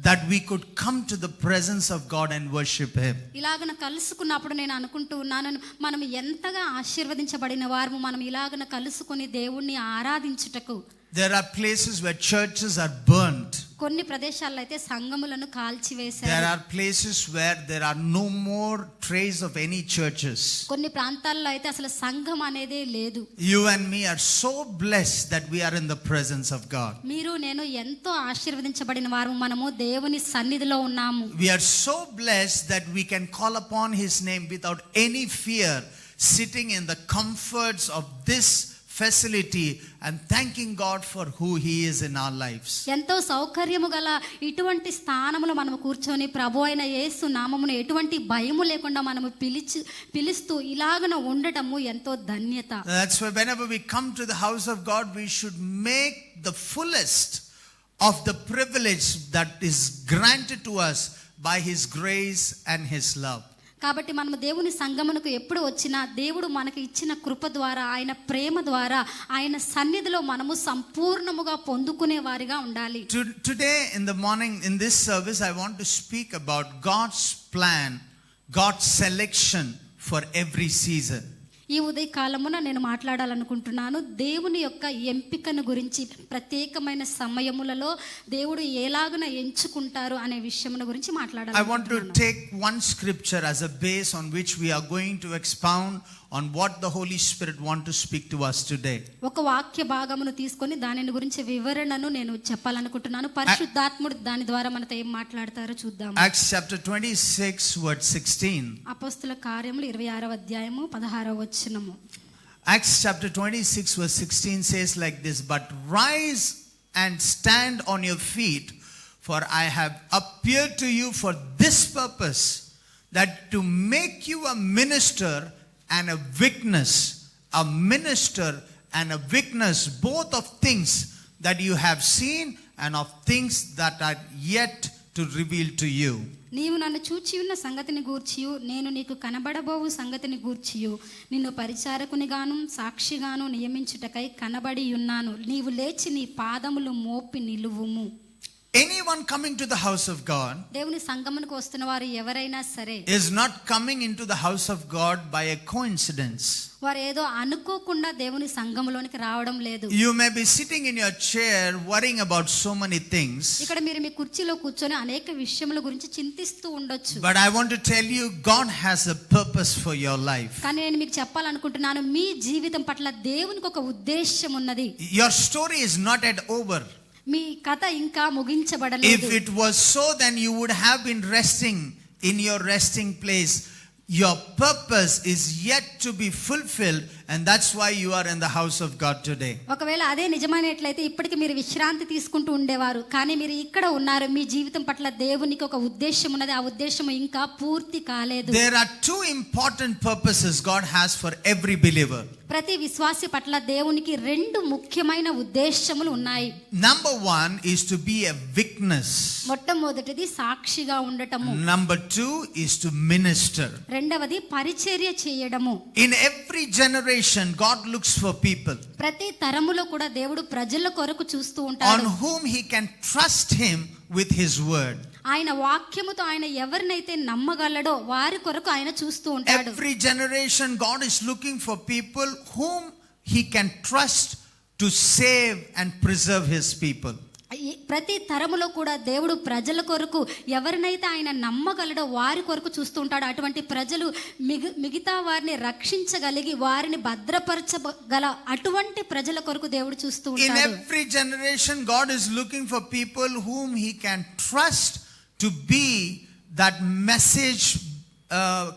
D: that we could come to the presence of God and worship Him.
C: ఇలాగన కలుసుకున్నప్పుడు నేను అనుకుంటూ ఉన్నాను, మనం ఎంతగా ఆశీర్వదించబడిన వారు, మనం ఇలాగన కలుసుకొని దేవుణ్ణి ఆరాధించుటకు.
D: There are places where churches are burnt.
C: కొన్ని ప్రదేశాల్లో అయితే సంఘములను కాల్చివేశారు.
D: There are places where there are no more trace of any churches.
C: కొన్ని ప్రాంతాల్లో అయితే అసలు సంఘం అనేదే లేదు.
D: You and me are so blessed that we are in the presence of God.
C: మీరు నేను ఎంతో ఆశీర్వదించబడిన వారు, మనము దేవుని సన్నిధిలో ఉన్నాము.
D: We are so blessed that we can call upon His name without any fear, sitting in the comforts of this facility and thanking God for who He is in our lives.
C: ఎంతో సౌకర్యము గల ఇటువంటి స్థానములో మనం కూర్చొని ప్రభు అయిన యేసు నామమును ఎటువంటి భయము లేకుండా మనము పిలుస్తూ ఇలాగన ఉండటము ఎంతో ధన్యత.
D: That's why whenever we come to the house of God, we should make the fullest of the privilege that is granted to us by His grace and His love.
C: కాబట్టి మనము దేవుని సంగమునకు ఎప్పుడు వచ్చినా దేవుడు మనకి ఇచ్చిన కృప ద్వారా, ఆయన ప్రేమ ద్వారా, ఆయన సన్నిధిలో మనము సంపూర్ణముగా పొందుకునే వారిగా ఉండాలి.
D: Today in the morning in this service, I want to speak about God's plan, God's selection for every season.
C: ఈ ఉదయ కాలమున నేను మాట్లాడాలనుకుంటున్నాను దేవుని యొక్క ఎంపికను గురించి. ప్రత్యేకమైన సమయములలో దేవుడు ఎలాగన ఎంచుకుంటారు అనే విషయముల గురించి మాట్లాడాలి.
D: I want to take one scripture as a base on which we are going to expound on what the Holy Spirit want to speak to us today.
C: ఒక వాక్య భాగమును తీసుకొని దానిని గురించి వివరణను నేను చెప్పాలనుకుంటున్నాను. పరిశుద్ధాత్ముడు దాని ద్వారా మనతో ఏం మాట్లాడతారో చూద్దాం.
D: Acts chapter 26 verse 16.
C: అపోస్తల కార్యములు 26వ అధ్యాయము 16వ వచనము.
D: Acts chapter 26 verse 16 says like this, but rise and stand on your feet, for I have appeared to you for this purpose, that to make you a minister and a witness, both of things that you have seen and of things that are yet to reveal to you.
C: నీవు నన్ను చూచి ఉన్న సంగతిని గూర్చియు నేను నీకు కనబడబోవు సంగతిని గూర్చియు నిన్ను పరిచారకునిగాను సాక్షిగాను నియమించుటకై కనబడి ఉన్నాను. నీవు లేచి నీ పాదములు మోపి నిలువుము.
D: Anyone coming to the house of God
C: దేవుని సంగమునకు వస్తున్న వారు ఎవరైనా సరే
D: is not coming into the house of God by a coincidence.
C: వారు ఏదో అనుకోకుండా దేవుని సంఘములోనికి రావడం లేదు.
D: You may be sitting in your chair worrying about so many things.
C: ఇక్కడ మీరు మీ కుర్చీలో కూర్చొని అనేక విషయముల గురించి చింతిస్తూ ఉండొచ్చు.
D: But I want to tell you, God has a purpose for your life.
C: కానీ నేను మీకు చెప్పాలనుకుంటున్నాను, మీ జీవితం పట్ల దేవునికి ఒక ఉద్దేశం ఉన్నది.
D: Your story is not yet over.
C: మీ కథ ఇంకా ముగించబడలేదు.
D: If it was so, then you would have been resting in your resting place. Your purpose is yet to be fulfilled, and that's why you are in the house of God today.
C: ఒకవేళ అదే నిజమైనట్లయితే ఇప్పటికి మీరు విశ్రాంతి తీసుకుంటూ ఉండేవారు. కానీ మీరు ఇక్కడ ఉన్నారు. మీ జీవితం పట్ల దేవునికి ఒక ఉద్దేశం ఉన్నది. ఆ ఉద్దేశం ఇంకా పూర్తి కాలేదు.
D: There are two important purposes God has for every believer.
C: ప్రతి విశ్వాసి పట్ల దేవునికి రెండు ముఖ్యమైన ఉద్దేశములు ఉన్నాయి.
D: Number one is to be a witness.
C: మొట్టమొదటిది సాక్షిగా ఉండటము.
D: Number two is to minister.
C: రెండవది పరిచర్య చేయడము.
D: In every generation, God looks for people
C: ప్రతి తరములో కూడా దేవుడు ప్రజల కొరకు చూస్తూ
D: on
C: ఉంటాడు.
D: whom He can trust Him with His word.
C: ఆయన వాక్యముతో ఆయన ఎవరినైతే నమ్మగలడో వారి కొరకు ఆయన చూస్తూ ఉంటాడు.
D: Every generation, God is looking for people whom He can trust to save and preserve His people.
C: ప్రతి తరములో కూడా దేవుడు ప్రజల కొరకు ఎవరినైతే ఆయన నమ్మగలడో వారి కొరకు చూస్తూ ఉంటాడు. అటువంటి ప్రజలు మిగతా వారిని రక్షించగలిగి వారిని భద్రపరచగల అటువంటి ప్రజల కొరకు దేవుడు చూస్తూ ఉంటాడు.
D: In every generation, God is looking for people whom He can trust to be that message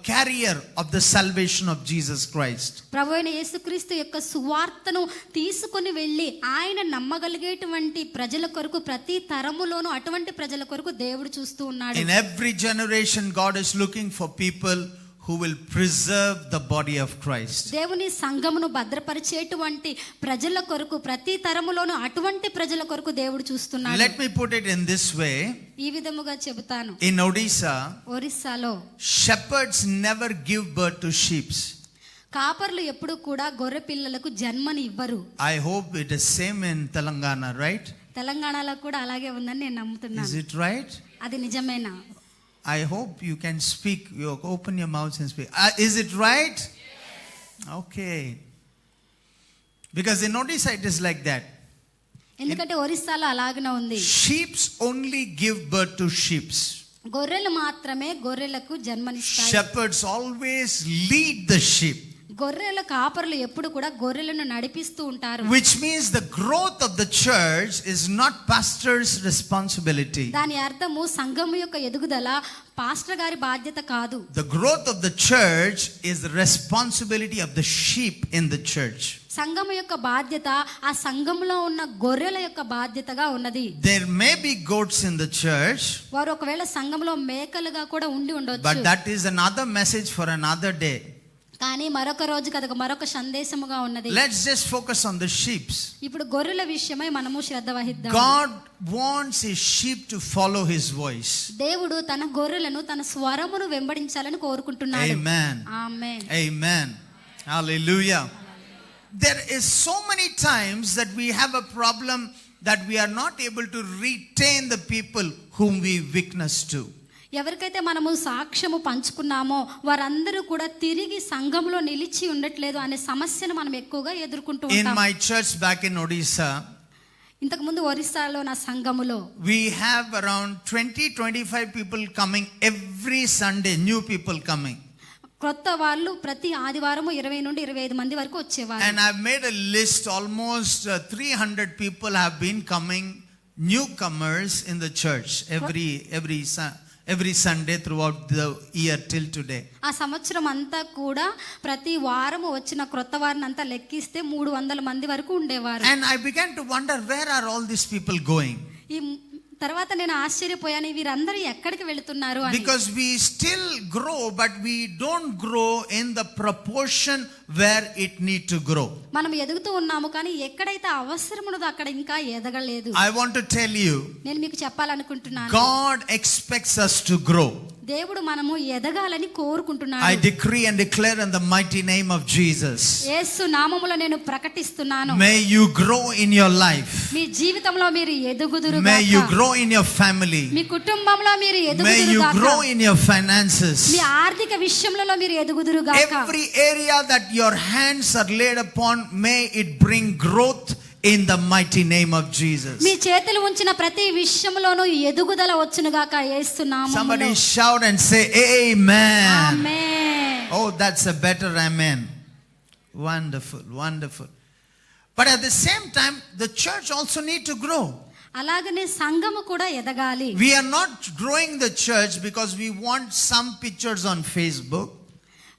D: carrier of the salvation of Jesus Christ.
C: ప్రభువైన యేసుక్రీస్తు యొక్క సువార్తను తీసుకొని వెళ్ళి ఆయన నమ్మగలిగేటువంటి ప్రజల కొరకు ప్రతి తరములోనూ అటువంటి ప్రజల కొరకు దేవుడు చూస్తూ ఉన్నాడు.
D: In every generation, God is looking for people who will preserve the body of Christ.
C: దేవుని సంఘమును భద్రపరిచేటువంటి ప్రజల కొరకు ప్రతి తరములోనూ అటువంటి ప్రజల కొరకు దేవుడు చూస్తున్నాడు.
D: Let me put it in this way.
C: ఈ విధముగా చెబుతాను.
D: In Odisha,
C: ఒరిస్సాలో
D: shepherds never give birth to sheep.
C: కాపర్లు ఎప్పుడు కూడా గొర్రె పిల్లలకు జన్మని ఇవ్వరు.
D: I hope it is same in Telangana, right?
C: తెలంగాణలో కూడా అలాగే ఉందని నేను నమ్ముతున్నాను.
D: Is it right?
C: అది నిజమేనా?
D: I hope you can speak. You open your mouth and speak. Is it right? Yes. Okay. Because in Odisha it is like that.
C: ఎందుకంటే ఒరిస్సాలో అలాగనే ఉంది.
D: Sheep only give birth to sheep.
C: గొర్రెలు మాత్రమే గొర్రెలకు జన్మనిస్తాయి.
D: Shepherds always lead the sheep.
C: గొర్రెల కాపరులు ఎప్పుడు కూడా గొర్రెలను నడిపిస్తూ ఉంటారు.
D: Which means the growth of the church is not pastor's responsibility.
C: దాని అర్థము సంఘము యొక్క ఎదుగుదల పాస్టర్ గారి బాధ్యత కాదు.
D: The growth of the church is the responsibility of the sheep in the church.
C: సంఘము యొక్క బాధ్యత ఆ సంఘములో ఉన్న గొర్రెల యొక్క బాధ్యతగా ఉన్నది.
D: There may be goats in the church.
C: వారు ఒకవేళ సంఘములో మేకలుగా కూడా ఉండి ఉండొచ్చు.
D: But that is another message for another day.
C: కానీ మరొక రోజు కదా మరొక సందేశముగా ఉన్నది.
D: Let's just focus on the sheep.
C: ఇప్పుడు గొర్రెల విషయమై మనము శ్రద్ధ వహిద్దాం.
D: God wants His sheep to follow His voice.
C: దేవుడు తన గొర్రెలను తన స్వరమును వెంబడించాలని కోరుకుంటున్నాడు.
D: Amen.
C: Amen.
D: Amen. Hallelujah. There is so many times that we have a problem that we are not able to retain the people whom we witness to.
C: ఎవరికైతే మనము సాక్ష్యము పంచుకున్నామో వారందరూ కూడా తిరిగి సంఘంలో నిలిచి ఉండట్లేదు అనే సమస్యను మనం ఎక్కువగా ఎదుర్కొంటూ ఉంటాం.
D: In my church back in Odisha,
C: ఇంతకు ముందు ఒరిస్సాలో నా సంఘములో
D: we have around 20-25 people coming every Sunday, new people coming.
C: కొత్త వాళ్ళు ప్రతి ఆదివారము 20 నుండి 25 మంది వరకు వచ్చేవారు.
D: And I've made a list, almost 300 people have been coming, newcomers in the church every Sunday throughout the year till today.
C: ఆ సంవత్సరం అంతా కూడా ప్రతి వారము వచ్చిన క్రొత్త వారిని అంతా లెక్కిస్తే 300 మంది వరకు ఉండేవారు.
D: And I began to wonder, where are all these people going?
C: ఈ తర్వాత నేను ఆశ్చర్యపోయాను వీరందరూ ఎక్కడికి వెళుతున్నారు అని.
D: Because we still grow, but we don't grow in the proportion where it need to grow.
C: మనం ఎదుగుతూ ఉన్నాము కానీ ఎక్కడైతే అవసరం ఉన్నదో అక్కడ ఇంకా ఎదగలేదు.
D: I want to tell you,
C: నేను మీకు చెప్పాలనుకుంటున్నాను,
D: God expects us to grow.
C: దేవుడు మనము ఎదగాలని కోరుకుంటున్నాడు.
D: I decree and declare in the mighty name of Jesus.
C: యేసు నామములో నేను ప్రకటిస్తున్నాను.
D: May you grow in your life.
C: మీ జీవితంలో మీరు ఎదుగుదురు గాక.
D: May you grow in your family.
C: మీ కుటుంబంలో మీరు
D: May
C: ఎదుగుదురు
D: you
C: గాక.
D: grow in your finances.
C: మీ ఆర్థిక విషయంలో మీరు ఎదుగుదురు గాక.
D: Every area that your hands are laid upon, may it bring growth in the mighty name of Jesus.
C: మీ చేతులు ఉంచిన ప్రతి విషయంలోనూ ఎదుగుదల వచ్చును గాక యేసు నామములో.
D: Somebody shout and say amen.
C: Amen.
D: Oh, that's a better amen. Wonderful, wonderful. But at the same time, the church also need to grow.
C: అలాగనే సంఘము కూడా ఎదగాలి.
D: We are not growing the church because we want some pictures on Facebook.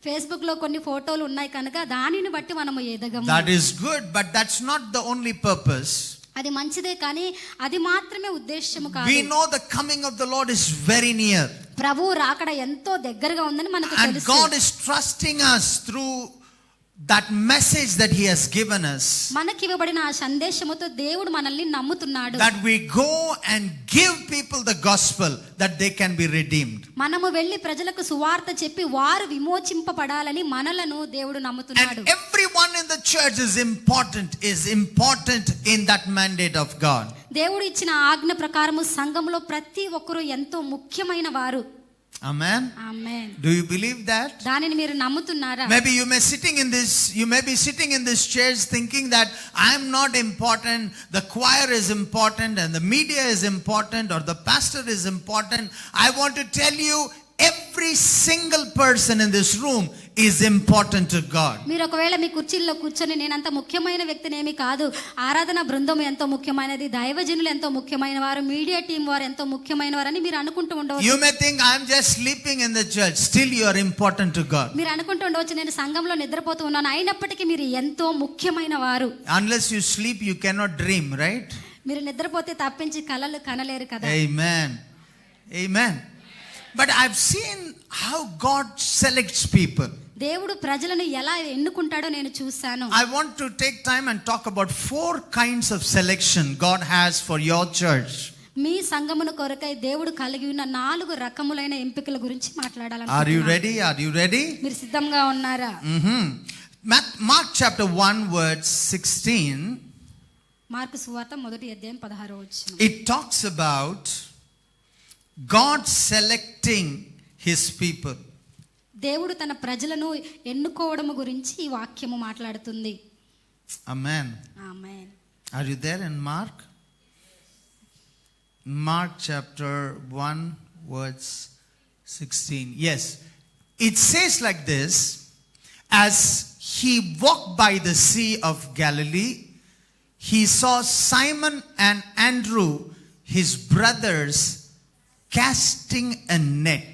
C: Facebook లో కొన్ని ఫోటోలు ఉన్నాయి కనుక దానిని బట్టి మనము ఎదగము.
D: That is good, but that's not the only purpose.
C: అది మంచిదే కానీ అది మాత్రమే ఉద్దేశ్యము కాదు.
D: We know the coming of the Lord is very near.
C: ప్రభువు రాకడ ఎంతో దగ్గరగా ఉందని మనకు
D: And
C: తెలుసు.
D: God is trusting us through that message that He has given us,
C: మనకి ఇవ్వబడిన ఆ సందేశముతో దేవుడు మనల్ని నమ్ముతున్నాడు.
D: that we go and give people the gospel that they can be redeemed.
C: మనము వెళ్ళి ప్రజలకు సువార్త చెప్పి వారు విమోచింపబడాలని మనలను దేవుడు నమ్ముతున్నాడు.
D: And everyone in the church is important in that mandate of God.
C: దేవుడు ఇచ్చిన ఆజ్ఞ ప్రకారము సంఘములో ప్రతి ఒక్కరూ ఎంతో ముఖ్యమైన వారు.
D: Amen.
C: Amen.
D: Do you believe that?
C: దానిని మీరు నమ్ముతున్నారా?
D: Maybe you may be sitting in this church thinking that I am not important, the choir is important and the media is important or the pastor is important. I want to tell you, every single person in this room is important to God.
C: మీరు ఒకవేళ మీ కుర్చీల్లో కూర్చొని నేనంత ముఖ్యమైన వ్యక్తినేమి కాదు, ఆరాధన బృందం ఎంతో ముఖ్యమైనది, దైవజనులు ఎంతో ముఖ్యమైన వారు, మీడియా టీం వారు ఎంతో ముఖ్యమైన వారు అని మీరు అనుకుంటూ ఉండవచ్చు.
D: You may think I am just sleeping in the church, still you are important to God.
C: మీరు అనుకుంటూ ఉండవచ్చు నేను సంఘంలో నిద్రపోతూ ఉన్నాను, అయినప్పటికీ మీరు ఎంతో ముఖ్యమైన వారు.
D: Unless you sleep you cannot dream, right?
C: మీరు నిద్రపోతే తప్పించి కలలు కనలేరు కదా.
D: Amen. Amen. But I've seen how God selects people.
C: దేవుడు ప్రజలను ఎలా ఎన్నుకుంటాడో నేను చూశాను.
D: I want to take time and talk about 4 kinds of selection God has for your church.
C: మీ సంఘమును కొరకై దేవుడు కలిగి ఉన్న 4 రకములైన ఎంపికల గురించి మాట్లాడాలనుకుంటున్నాను.
D: Are you ready? Are you ready?
C: మీరు సిద్ధంగా ఉన్నారా?
D: Mark chapter 1 verse 16.
C: మార్కు సువార్త 1:16.
D: It talks about God selecting His people.
C: దేవుడు తన ప్రజలను ఎన్నుకోవడం గురించి ఈ వాక్యము మాట్లాడుతుంది.
D: Amen.
C: Amen.
D: Are you there in Mark? Mark chapter 1 verse 16. Yes. It says like this, as He walked by the Sea of Galilee, He saw Simon and Andrew, His brothers, casting a net.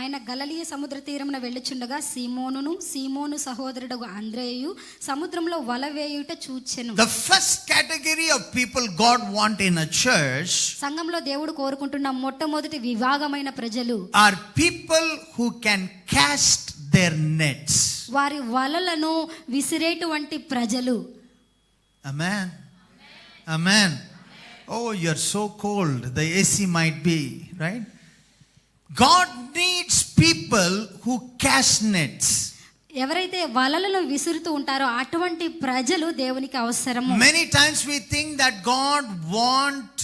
C: ఆయన గలిలయ సముద్ర తీరమున వెళ్ళుచుండగా సీమోను సహోదరుడు అంద్రేయు సముద్రంలో వల వేయుట చూచెను.
D: The first category of people God want in a church
C: సంఘంలో దేవుడు కోరుకుంటున్న మొట్టమొదటి విభాగమైన ప్రజలు
D: are people who can cast their nets.
C: వారి వలలను విసిరేటువంటి ప్రజలు.
D: Amen. Amen. Oh, you're so cold. The AC might be, right? God needs people who cast nets.
C: ఎవరైతే వలలను విసురుతూ ఉంటారో అటువంటి ప్రజలు దేవునికి అవసరము.
D: Many times we think that God want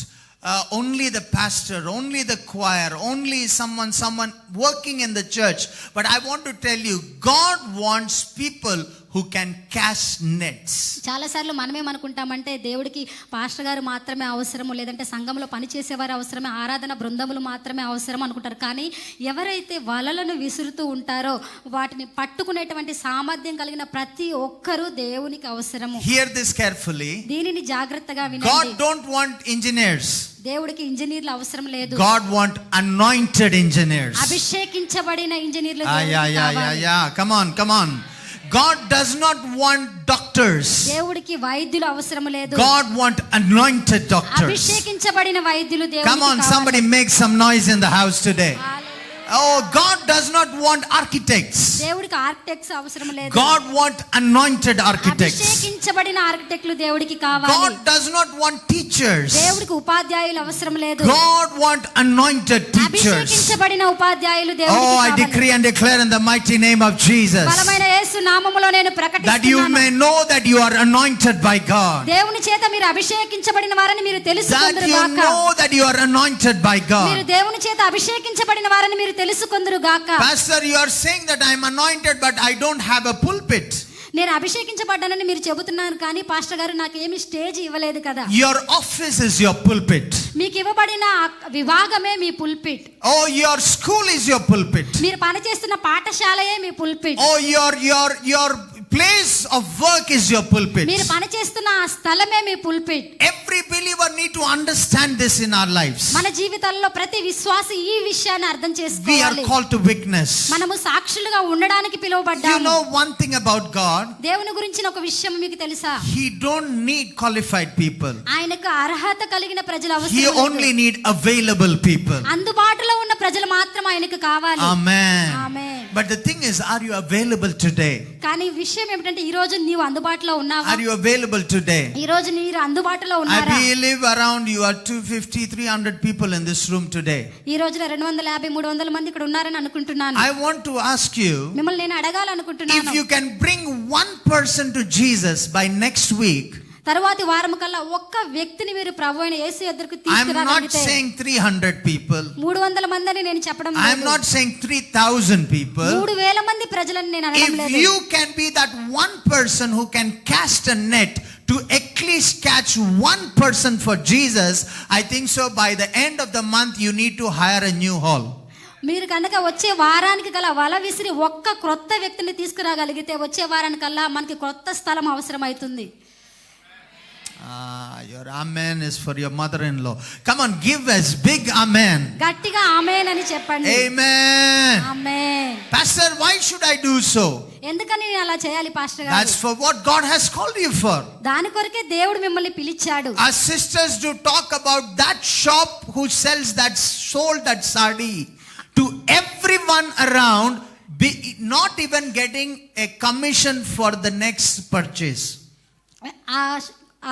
D: only the pastor, only the choir, only someone working in the church. But I want to tell you, God wants people who can cast nets.
C: చాలా సార్లు మనమే అనుకుంటామంటే దేవుడికి pastor గారు మాత్రమే అవసరము, లేదంటే సంఘంలో పనిచేసేవారు అవసరమే, ఆరాధన బృందములు మాత్రమే అవసరం అనుకుంటారు. కానీ ఎవరైతే వలలను విసురుతూ ఉంటారో వాటిని పట్టుకునేటువంటి సామర్థ్యం కలిగిన ప్రతి ఒక్కరూ దేవునికి అవసరము.
D: Hear this carefully.
C: దీనిని జాగ్రత్తగా
D: God
C: వినండి.
D: don't want engineers.
C: దేవుడికి ఇంజనీర్లు అవసరం లేదు.
D: God want anointed engineers.
C: అభిషేకించబడిన ఇంజనీర్లు
D: Come on. God does not want doctors.
C: దేవుడికి వైద్యులు అవసరం లేదు.
D: God want anointed doctors.
C: అభిషేకించబడిన వైద్యులు దేవుడికి
D: Come on, somebody make some noise in the house today. Oh, God does not want architects.
C: దేవుడికి architects అవసరం లేదు.
D: God want anointed architects.
C: అభిషేకించబడిన ఆర్కిటెక్టులు దేవుడికి కావాలి.
D: God does not want teachers.
C: దేవుడికి ఉపాధ్యాయులు అవసరం లేదు.
D: God want anointed teachers.
C: అభిషేకించబడిన ఉపాధ్యాయులు దేవుడికి
D: Oh,
C: కావాలి.
D: I decree and declare in the mighty name of Jesus
C: బలమైన యేసు నామములో నేను
D: that you
C: ప్రకటిస్తున్నాను.
D: may know that you are anointed by God.
C: దేవుని చేత మీరు అభిషేకించబడిన వారని మీరు
D: That
C: తెలుసుకొందురు
D: you
C: గాక.
D: know that you are anointed by
C: మీరు
D: God.
C: దేవుని చేత అభిషేకించబడిన వారని మీరు తెలుసుకొందురు గాక.
D: Pastor, you are saying that I am anointed but I don't have a pulpit.
C: నేను అభిషేకించబడ్డానని మీరు చెబుతున్నారు కానీ పాస్టర్ గారు నాకు ఏమి స్టేజ్ ఇవ్వలేదు కదా.
D: Your office is your pulpit.
C: మీకు ఇవ్వబడిన విభాగమే మీ pulpit.
D: Oh, your school is your pulpit.
C: మీరు పనిచేస్తున్న పాఠశాలయే మీ pulpit.
D: Oh, your place of work is your pulpit.
C: మీరు పనిచేస్తున్న ఆ స్థలమే మీ pulpit.
D: Every believer need to understand this in our lives.
C: మన జీవితాల్లో ప్రతి విశ్వాసి ఈ విషయాన్ని అర్థం
D: We are
C: చేసుకోవాలి.
D: called to witness.
C: మనము సాక్షులుగా ఉండడానికి
D: You
C: పిలువబడ్డాము.
D: know one thing about God,
C: దేవుని గురించిన ఒక విషయం మీకు తెలుసా?
D: He don't need qualified people.
C: ఆయనకు అర్హత కలిగిన ప్రజలు
D: He
C: అవసరం
D: only
C: లేదు.
D: need available people.
C: అందుబాటులో ఉన్న ప్రజలు మాత్రం ఆయనకు కావాలి.
D: Amen.
C: Amen.
D: But the thing is, are you available today?
C: కానీ విషయం ఏమిటంటే ఈ రోజు నీవు అందుబాటులో ఉన్నావా?
D: Are you available today?
C: ఈ రోజు మీరు అందుబాటులో
D: I
C: ఉన్నారా?
D: believe around you are 250, 300 people in this room today.
C: ఈ రోజున 250, 300 మంది ఇక్కడ ఉన్నారని అనుకుంటున్నాను.
D: I want to ask you,
C: మిమ్మల్ని నేను అడగాలనుకుంటున్నాను.
D: if you can bring one person to Jesus by next week.
C: తరువాతి వారం కల్లా ఒక్క వ్యక్తిని మీరు ప్రభువైన యేసు యొద్దకు
D: I'm not
C: తీసుకురాగలిగితే,
D: saying 300 people.
C: 300 మందిని నేను చెప్పడం
D: I'm
C: లేదు.
D: not saying 3,000 people.
C: 3000 మంది ప్రజలను నేను అనడం
D: If
C: లేదు.
D: you can be that one person who can cast a net to at least catch one person for Jesus, I think so by the end of the month you need to hire a new hall.
C: మీరు కనుక వచ్చే వారానికి కల్లా వల విసిరి ఒక్క క్రొత్త వ్యక్తిని తీసుకురాగలిగితే వచ్చే వారానికల్లా మనకి కొత్త స్థలం అవసరం అవుతుంది.
D: Your amen is for your mother-in-law. Come on, give us big amen.
C: గట్టిగా ఆమేన్ అని చెప్పండి.
D: Amen.
C: Amen.
D: Pastor, why should I do so?
C: ఎందుకని నేను అలా చేయాలి పాస్టర్ గారు?
D: That's for what God has called you for.
C: దాని కొరకే దేవుడు మిమ్మల్ని పిలిచాడు.
D: Our sisters do talk about that shop who sells that, sold that sari to everyone around, not even getting a commission for the next purchase.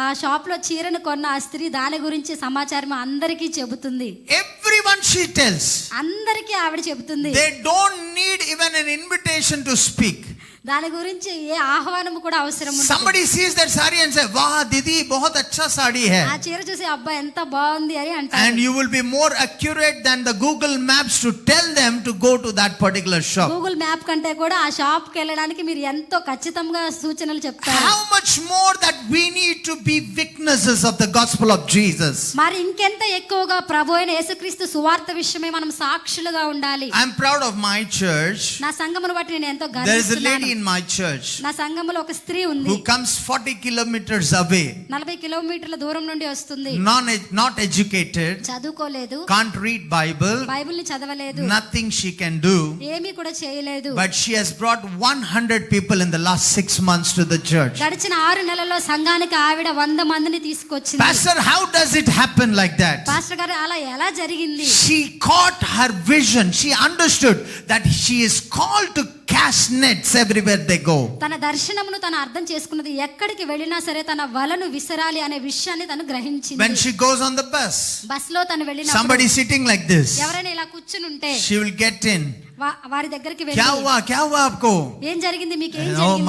C: ఆ shop లో చీరను కొన్న ఆ స్త్రీ దాని గురించి సమాచారం అందరికీ చెబుతుంది.
D: Everyone she tells.
C: అందరికీ ఆవిడ చెబుతుంది.
D: They don't need even an invitation to speak.
C: దాని గురించి ఏ ఆహ్వానం కూడా అవసరం ఉండదు.
D: Somebody sees that sari and say, "Wow, Didi, बहुत अच्छा साड़ी है."
C: ఆ చీర చూసి అబ్బా ఎంత బాగుంది అని అంటారు.
D: And you will be more accurate than the Google Maps to tell them to go to that particular shop.
C: Google map కంటే కూడా ఆ షాప్ కి వెళ్ళడానికి మీరు ఎంతో ఖచ్చితంగా సూచనలు చెప్తారు.
D: How much more that we need to be witnesses of the gospel of Jesus.
C: మరి ఇంకెంత ఎక్కువగా ప్రభువైన యేసుక్రీస్తు సువార్త విషయమే మనం సాక్షులుగా ఉండాలి.
D: I'm proud of my church.
C: నా సంఘమును బట్టి నేను ఎంతో
D: There is a lady
C: గర్విస్తున్నాను.
D: in my church
C: నా సంఘములో ఒక స్త్రీ ఉంది.
D: who comes 40 kilometers away,
C: 40 కిలోమీటర్ల దూరం నుండి వస్తుంది.
D: not educated,
C: చదువుకోలేదు,
D: can't read Bible,
C: బైబిల్ ని చదవలేదు,
D: nothing she can do,
C: ఏమీ కూడా చేయలేదు.
D: but she has brought 100 people in the last 6 months to the church.
C: గడిచిన 6 నెలల్లో సంఘానికి ఆవిడ 100 మందిని తీసుకొచ్చింది.
D: Pastor, how does it happen like that?
C: Pastor గారు అలా ఎలా జరిగింది?
D: She caught her vision. She understood that she is called to cast nets everywhere they go.
C: తన దర్శనమును తను అర్థం చేసుకున్నది. ఎక్కడికి వెళ్ళినా సరే తన వలను విసరాలి అనే విషయాన్ని తను గ్రహించింది.
D: When she goes on the bus,
C: bus లో తను వెళ్ళినప్పుడు
D: somebody sitting like this,
C: ఎవరైనా ఇలా కూర్చుని ఉంటే
D: she will get in.
C: వారి దగ్గరికి
D: क्या
C: వెళ్ళి
D: हुआ आपको?
C: ఏం జరిగింది, మీకు ఏం
D: Oh,
C: జరిగింది?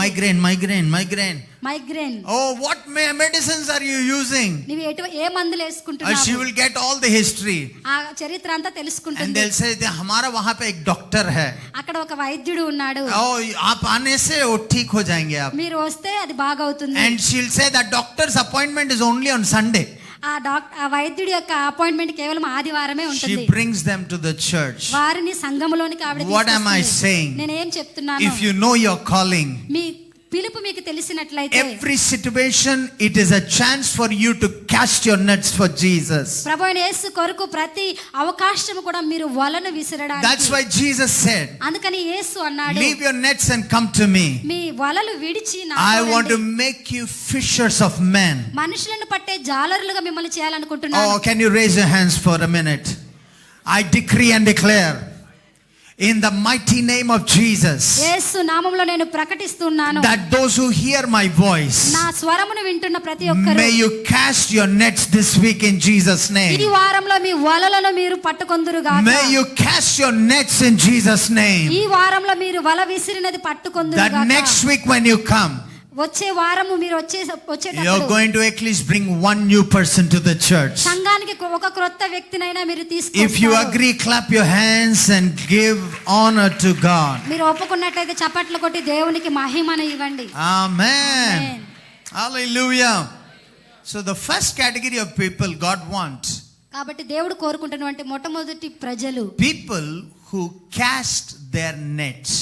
D: migraine.
C: Migraine.
D: Oh, what medicines are you using?
C: నీవు ఏ మందులు
D: She
C: వేసుకుంటున్నావు?
D: will get all the history.
C: ఆ చరిత్ర అంతా
D: And
C: తెలుసుకుంటుంది.
D: they'll say, हमारा वहाँ पे एक डॉक्टर है.
C: అక్కడ ఒక వైద్యుడు ఉన్నాడు.
D: Oh, आप आने से वो ठीक हो जाएंगे आप.
C: మీరు వస్తే అది బాగవుతుంది.
D: And she'll say that doctor's appointment is only on Sunday.
C: ఆ వైద్యుడి యొక్క అపాయింట్మెంట్ కేవలం ఆదివారమే ఉంటుంది.
D: She brings them to the church.
C: వారిని సంఘములోనికి ఆవిడ
D: What am I
C: తీసుకొస్తుంది.
D: saying?
C: నేనేం చెప్తున్నాను?
D: If you know your calling,
C: మీ పిలుపు మీకు తెలిసినట్లయితే
D: every situation it is a chance for you to cast your nets for Jesus.
C: ప్రభువైన యేసు కొరకు ప్రతి అవకాశం కూడా మీరు వలను విసరడానికి.
D: That's why Jesus said,
C: అందుకని యేసు అన్నాడు,
D: leave your nets and come to me.
C: మీ వలలు విడిచి
D: I
C: నాతో
D: want to
C: రండి.
D: make you fishers of men.
C: మనుషులను పట్టే జాలరులుగా మిమ్మల్ని చేయాలనుకుంటున్నాను.
D: Oh, can you raise your hands for a minute? I decree and declare in the mighty name of Jesus
C: యేసు నామములో నేను ప్రకటిస్తున్నాను,
D: that those who hear my voice,
C: నా స్వరమును వింటున్న ప్రతి ఒక్కరు
D: may you cast your nets this week in Jesus'
C: ఈ
D: name.
C: వారంలో మీ వలలను మీరు పట్టుకొందురుగాక.
D: May you cast your nets in Jesus' name.
C: ఈ వారంలో మీరు వల విసిరినది
D: That
C: పట్టుకొందురుగాక.
D: next week when you come,
C: వచ్చే వారము మీరు
D: you're
C: వచ్చేటప్పుడు
D: going to at least bring one new person to the church.
C: సంఘానికి ఒక క్రొత్త వ్యక్తినైనా మీరు
D: If you
C: తీసుకొస్తారు.
D: agree, clap your hands and give honor to God.
C: మీరు ఒప్పుకున్నట్లయితే చప్పట్లు కొట్టి దేవునికి మహిమను ఇవ్వండి.
D: Amen.
C: Amen.
D: Hallelujah. So the first category of people God wants,
C: కాబట్టి దేవుడు కోరుకుంటున్నటువంటి మొట్టమొదటి ప్రజలు
D: people who cast their nets.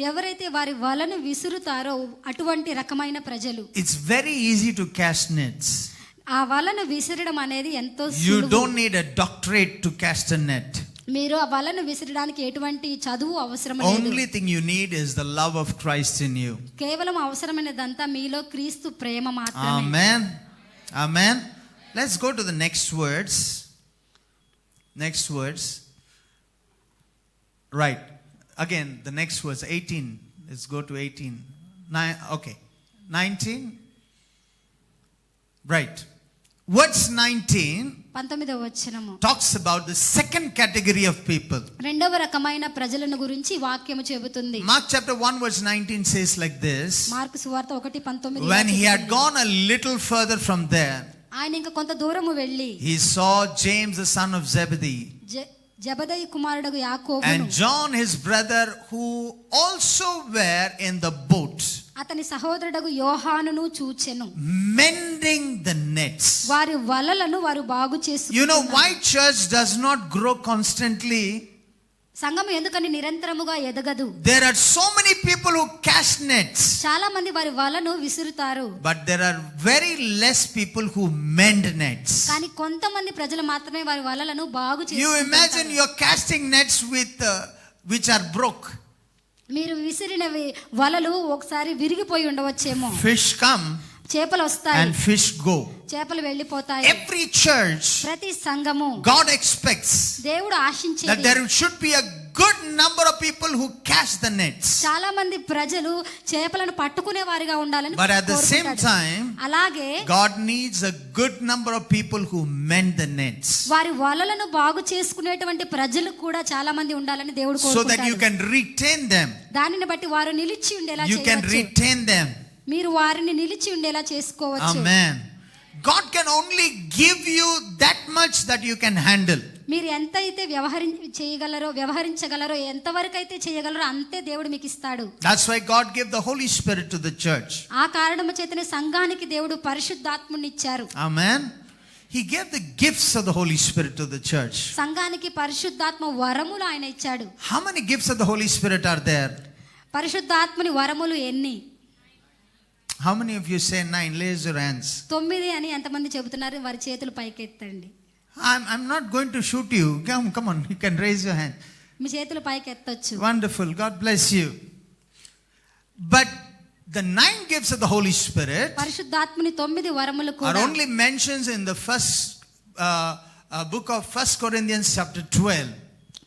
C: ఎవరైతే వారి వలను విసురుతారో అటువంటి రకమైన ప్రజలు.
D: It's very easy to cast nets.
C: ఆ వలను విసరడం అనేది ఎంతో
D: You
C: సులువు.
D: don't need a doctorate to cast a net.
C: మీరు ఆ వలను విసరడానికి ఎటువంటి చదువు అవసరం లేదు.
D: Only thing you need is the love of Christ in you.
C: కేవలం అవసరమైనదంతా మీలో క్రీస్తు ప్రేమ మాత్రమే.
D: Amen. Amen. Let's go to the next words. Right. Again, the next verse, 18. Let's go to 18. Okay. 19. Right. Verse 19
C: 19వ వచనము
D: talks about the second category of people.
C: రెండవ రకమైన ప్రజలను గురించి వాక్యము చెబుతుంది.
D: Mark chapter 1 verse 19 says like this.
C: Mark సువార్త 1:19
D: When he had gone a little further from there,
C: ఆయన ఇంకా కొంత దూరము వెళ్ళి
D: he saw James the son of Zebedee
C: జెబెదయి కుమారుడగు యాకోబును
D: and John his brother, who also were in the boat,
C: అతని సహోదరుడగు యోహానును చూచెను,
D: mending the nets.
C: వారి వలలను వారు బాగు
D: You know
C: చేసుకున్నారు.
D: why church does not grow constantly?
C: సంఘము ఎందుకని నిరంతరముగా ఎదగదు?
D: There are so many people who cast nets,
C: చాలా మంది వారి వలను విసురుతారు,
D: but there are very less people who mend nets.
C: కానీ కొంతమంది ప్రజలు మాత్రమే వారి వలలను బాగు
D: You imagine
C: చేసుకుంటారు.
D: you're casting nets with which are broke.
C: మీరు విసిరినవి వలలు ఒకసారి విరిగిపోయి ఉండవచ్చేమో.
D: Fish come
C: చేపలు వస్తాయి,
D: and fish go.
C: చేపలు వెళ్ళిపోతాయి.
D: Every church,
C: ప్రతి సంఘము
D: God expects
C: దేవుడు
D: that
C: ఆశించేది
D: there should be a good number of people who cast the nets.
C: చాలా మంది ప్రజలు చేపలను పట్టుకునే వారిగా ఉండాలని
D: But at the same
C: కోరుకుంటాడు.
D: time,
C: అలాగే
D: God needs a good number of people who mend the nets,
C: వారి వలలను బాగు చేసుకునేటువంటి ప్రజలు కూడా చాలా మంది ఉండాలని దేవుడు
D: so that you
C: కోరుకుంటాడు.
D: can retain them.
C: దానిని బట్టి వారు నిలిచి ఉండేలా
D: You can
C: చేయవచ్చు.
D: retain them.
C: మీరు వారిని నిలిచి ఉండేలా చేసుకోవచ్చు.
D: Amen. God can only give you that much that you can handle.
C: మీరు ఎంత అయితే వ్యవహరించగలరో ఎంతవరకు అయితే చేయగలరో అంతే దేవుడు మీకు ఇస్తాడు.
D: That's why God gave the Holy Spirit to the church.
C: ఆ కారణము చేతనే సంఘానికి దేవుడు పరిశుద్ధాత్ముని ఇచ్చారు.
D: Amen. He gave the gifts of the Holy Spirit to the church.
C: సంఘానికి పరిశుద్ధాత్మ వరములు ఆయన ఇచ్చాడు.
D: How many gifts of the Holy Spirit are there?
C: పరిశుద్ధాత్మని వరములు ఎన్ని?
D: How many of you say 9? Raise your hands.
C: 9 అని ఎంతమంది చెబుతున్నారు? వారి చేతులు పైకెత్తండి.
D: I'm not going to shoot you. Come on, you can raise your hand.
C: మీ చేతులు పైకెత్తొచ్చు.
D: Wonderful. God bless you. But the 9 gifts of the Holy Spirit
C: పరిశుద్ధాత్మని 9 వరములు
D: are
C: కూడా
D: only mentioned in the first book of 1 Corinthians chapter 12.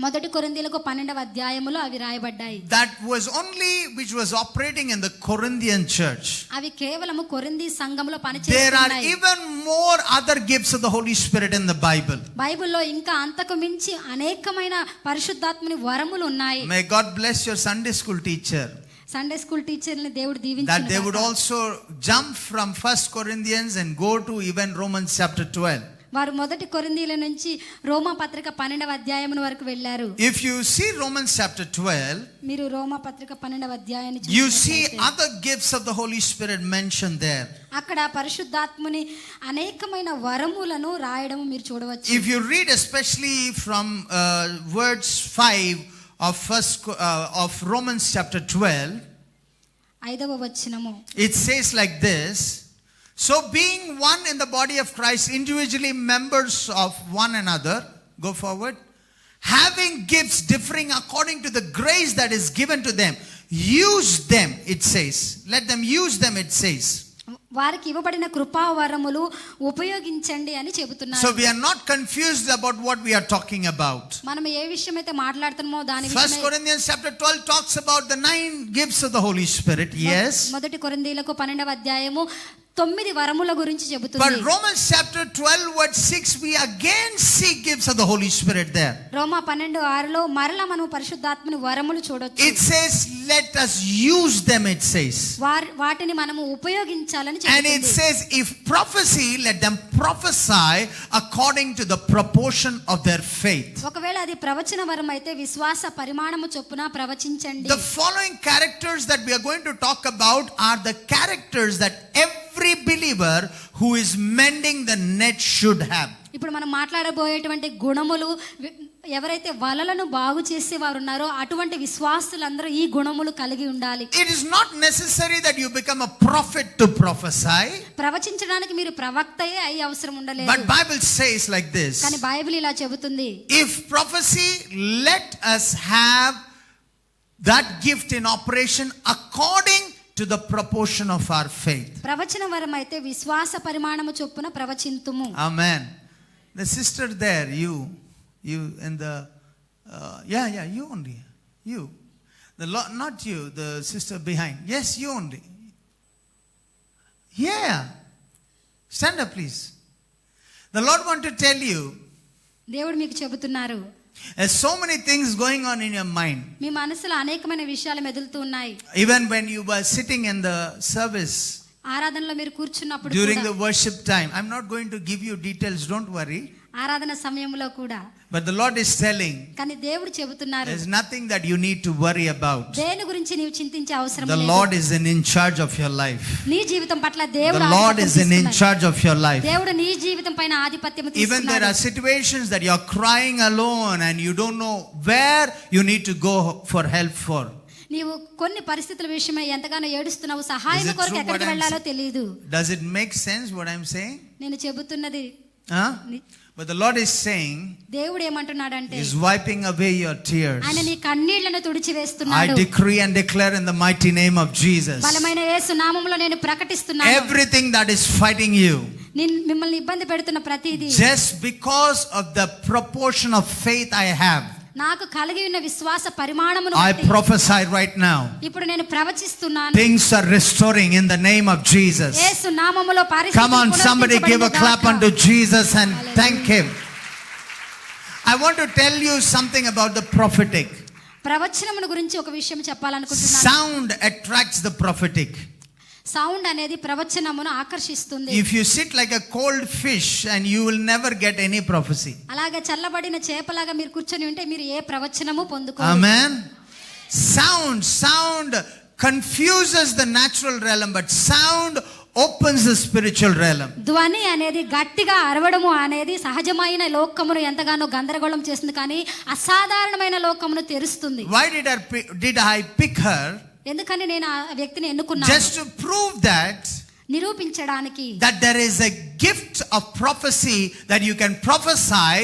C: మొదటి కొరింథీయులకు 12వ అధ్యాయములో అవి రాయబడ్డాయి.
D: That was only which was operating in the Corinthian church.
C: అవి కేవలము కొరింథీ సంఘములో
D: There are
C: పనిచేస్తున్నాయి.
D: even more other gifts of the Holy Spirit in the Bible.
C: బైబిల్లో ఇంకా అంతకు మించి అనేకమైన పరిశుద్ధాత్మని వరములు ఉన్నాయి.
D: May God bless your Sunday school teacher,
C: Sunday school టీచర్ని దేవుడు
D: that they would
C: దీవించును.
D: also jump from 1 Corinthians and go to even Romans chapter 12.
C: వారు మొదటి కొరింథీయుల నుంచి రోమా పత్రిక 12వ అధ్యాయము వరకు వెళ్ళారు.
D: If you see Romans chapter 12,
C: మీరు రోమా పత్రిక 12వ అధ్యాయాన్ని
D: you see
C: చూసినట్లయితే
D: other gifts of the Holy Spirit mentioned there.
C: అక్కడ పరిశుద్ధాత్ముని అనేకమైన వరములను రాయడం మీరు చూడవచ్చు.
D: If you read especially from verse 5 of Romans chapter 12,
C: 5వ వచనము
D: it says like this. So being one in the body of Christ, individually members of one another, go forward, having gifts differing according to the grace that is given to them, use them, it says. Let them use them, it says.
C: వారికి ఇవ్వబడిన కృపావరములు ఉపయోగించండి అని చెబుతున్నారు.
D: So we are not confused about what we are talking about.
C: మనం ఏ విషయం అయితే మాట్లాడుతున్నామో దాని
D: 1
C: విషయమై
D: Corinthians chapter 12 talks about the 9 gifts of the Holy Spirit. Yes.
C: మొదటి కొరింథీయులకు 12వ అధ్యాయము 9 వరముల గురించి
D: But
C: చెబుతుంది.
D: Romans chapter 12 verse 6, we again see gifts of the Holy Spirit there.
C: రోమా 12:6లో మరలా మనం పరిశుద్ధాత్మని వరములు చూడొచ్చు.
D: It says, let us use them, it says.
C: వాటిని మనము ఉపయోగించాలని
D: And it
C: చెబుతుంది.
D: says, if prophecy, let them prophesy according to the proportion of their faith.
C: ఒకవేళ అది ప్రవచన వరం అయితే విశ్వాస పరిమాణము చొప్పున ప్రవచించండి.
D: The following characters that we are going to talk about are the characters that every believer who is mending the net should have.
C: ఇప్పుడు మనం మాట్లాడబోయేటువంటి గుణములు ఎవరైతే వలలను బాగు చేసేవారు ఉన్నారో అటువంటి విశ్వాసులందరూ ఈ గుణములు కలిగి ఉండాలి.
D: It is not necessary that you become a prophet to prophesy.
C: ప్రవచించడానికి మీరు ప్రవక్తయే అయ్యే అవసరం ఉండలేదు.
D: But Bible says like this.
C: కానీ బైబిల్ ఇలా చెబుతుంది.
D: If prophecy, let us have that gift in operation according to the proportion of our faith.
C: ప్రవచన వరం అయితే విశ్వాస పరిమాణము చొప్పున ప్రవచింతుము.
D: Amen. The sister there, you in the you only, you The Lord, not you, the sister behind. Yes, you only. Yeah. Stand up, please. The Lord want to tell you,
C: దేవుడు మీకు చెబుతున్నారు,
D: there's so many things going on in your mind.
C: మీ మనసులో అనేకమైన విషయాలు మెదులుతూ ఉన్నాయి.
D: Even when you were sitting in the service,
C: ఆరాధనలో మీరు కూర్చున్నప్పుడు
D: during
C: కూడా,
D: the worship time, I'm not going to give you details, don't worry.
C: ఆరాధన సమయంలో కూడా,
D: But the Lord is telling,
C: కానీ దేవుడు చెబుతున్నారు,
D: there's nothing that you need to worry about.
C: దేని గురించి నీవు చింతించే అవసరం
D: The
C: లేదు.
D: Lord is in charge of your life.
C: నీ జీవితం పట్ల దేవుడు
D: The Lord is in
C: ఆధిపత్యం
D: charge of your life.
C: దేవుడు నీ జీవితం పైన ఆధిపత్యం
D: Even there
C: తీసుకున్నాడు.
D: are situations that you're crying alone and you don't know where you need to go for help for.
C: నీవు కొన్ని పరిస్థితుల విషయమై ఎంతగానో ఏడుస్తున్నావు, సహాయం
D: Is it
C: కొరకు
D: true
C: ఎక్కడికి
D: what I'm
C: వెళ్ళాలో
D: saying?
C: తెలియదు.
D: Does it make sense what I'm saying?
C: నేను చెబుతున్నది,
D: Huh? But the Lord is saying,
C: దేవుడు ఏమంటున్నాడంటే,
D: He's wiping away your tears.
C: ఆయన నీ కన్నీళ్లను
D: I
C: తుడిచివేస్తున్నాడు.
D: decree and declare in the mighty name of Jesus,
C: బలమైన యేసు నామములో నేను ప్రకటిస్తున్నాను,
D: everything that is fighting you,
C: మిమ్మల్ని ఇబ్బంది పెడుతున్న ప్రతిదీ
D: just because of the proportion of faith I have,
C: నాకు కలిగి ఉన్న విశ్వాస పరిమాణమును
D: I
C: బట్టి
D: prophesy right now,
C: ఇప్పుడు నేను ప్రవచిస్తున్నాను.
D: things are restoring in the name of Jesus.
C: యేసు నామములో
D: Come on, somebody give a clap unto Jesus and thank Him. I want to tell you something about the prophetic.
C: ప్రవచనమును గురించి ఒక విషయం చెప్పాలనుకుంటున్నాను.
D: Sound attracts the prophetic.
C: Sound అనేది ప్రవచనమును ఆకర్షిస్తుంది.
D: If you sit like a cold fish and you will never get any prophecy.
C: అలాగే చల్లబడిన చేపలాగా మీరు కూర్చొని ఉంటే మీరు ఏ ప్రవచనము పొందుకోరు.
D: Amen. Sound confuses the natural realm, but sound opens the spiritual realm.
C: ధ్వని అనేది గట్టిగా అరవడము అనేది సహజమైన లోకమును ఎంతగానో గందరగోళం చేస్తుంది, కానీ అసాధారణమైన లోకమును తెరుస్తుంది.
D: Why did I pick her?
C: ఎందుకని నేను ఆ వ్యక్తిని ఎన్నుకున్నాను?
D: Just to prove that
C: నిరూపించడానికి
D: there is a gift of prophecy that you can prophesy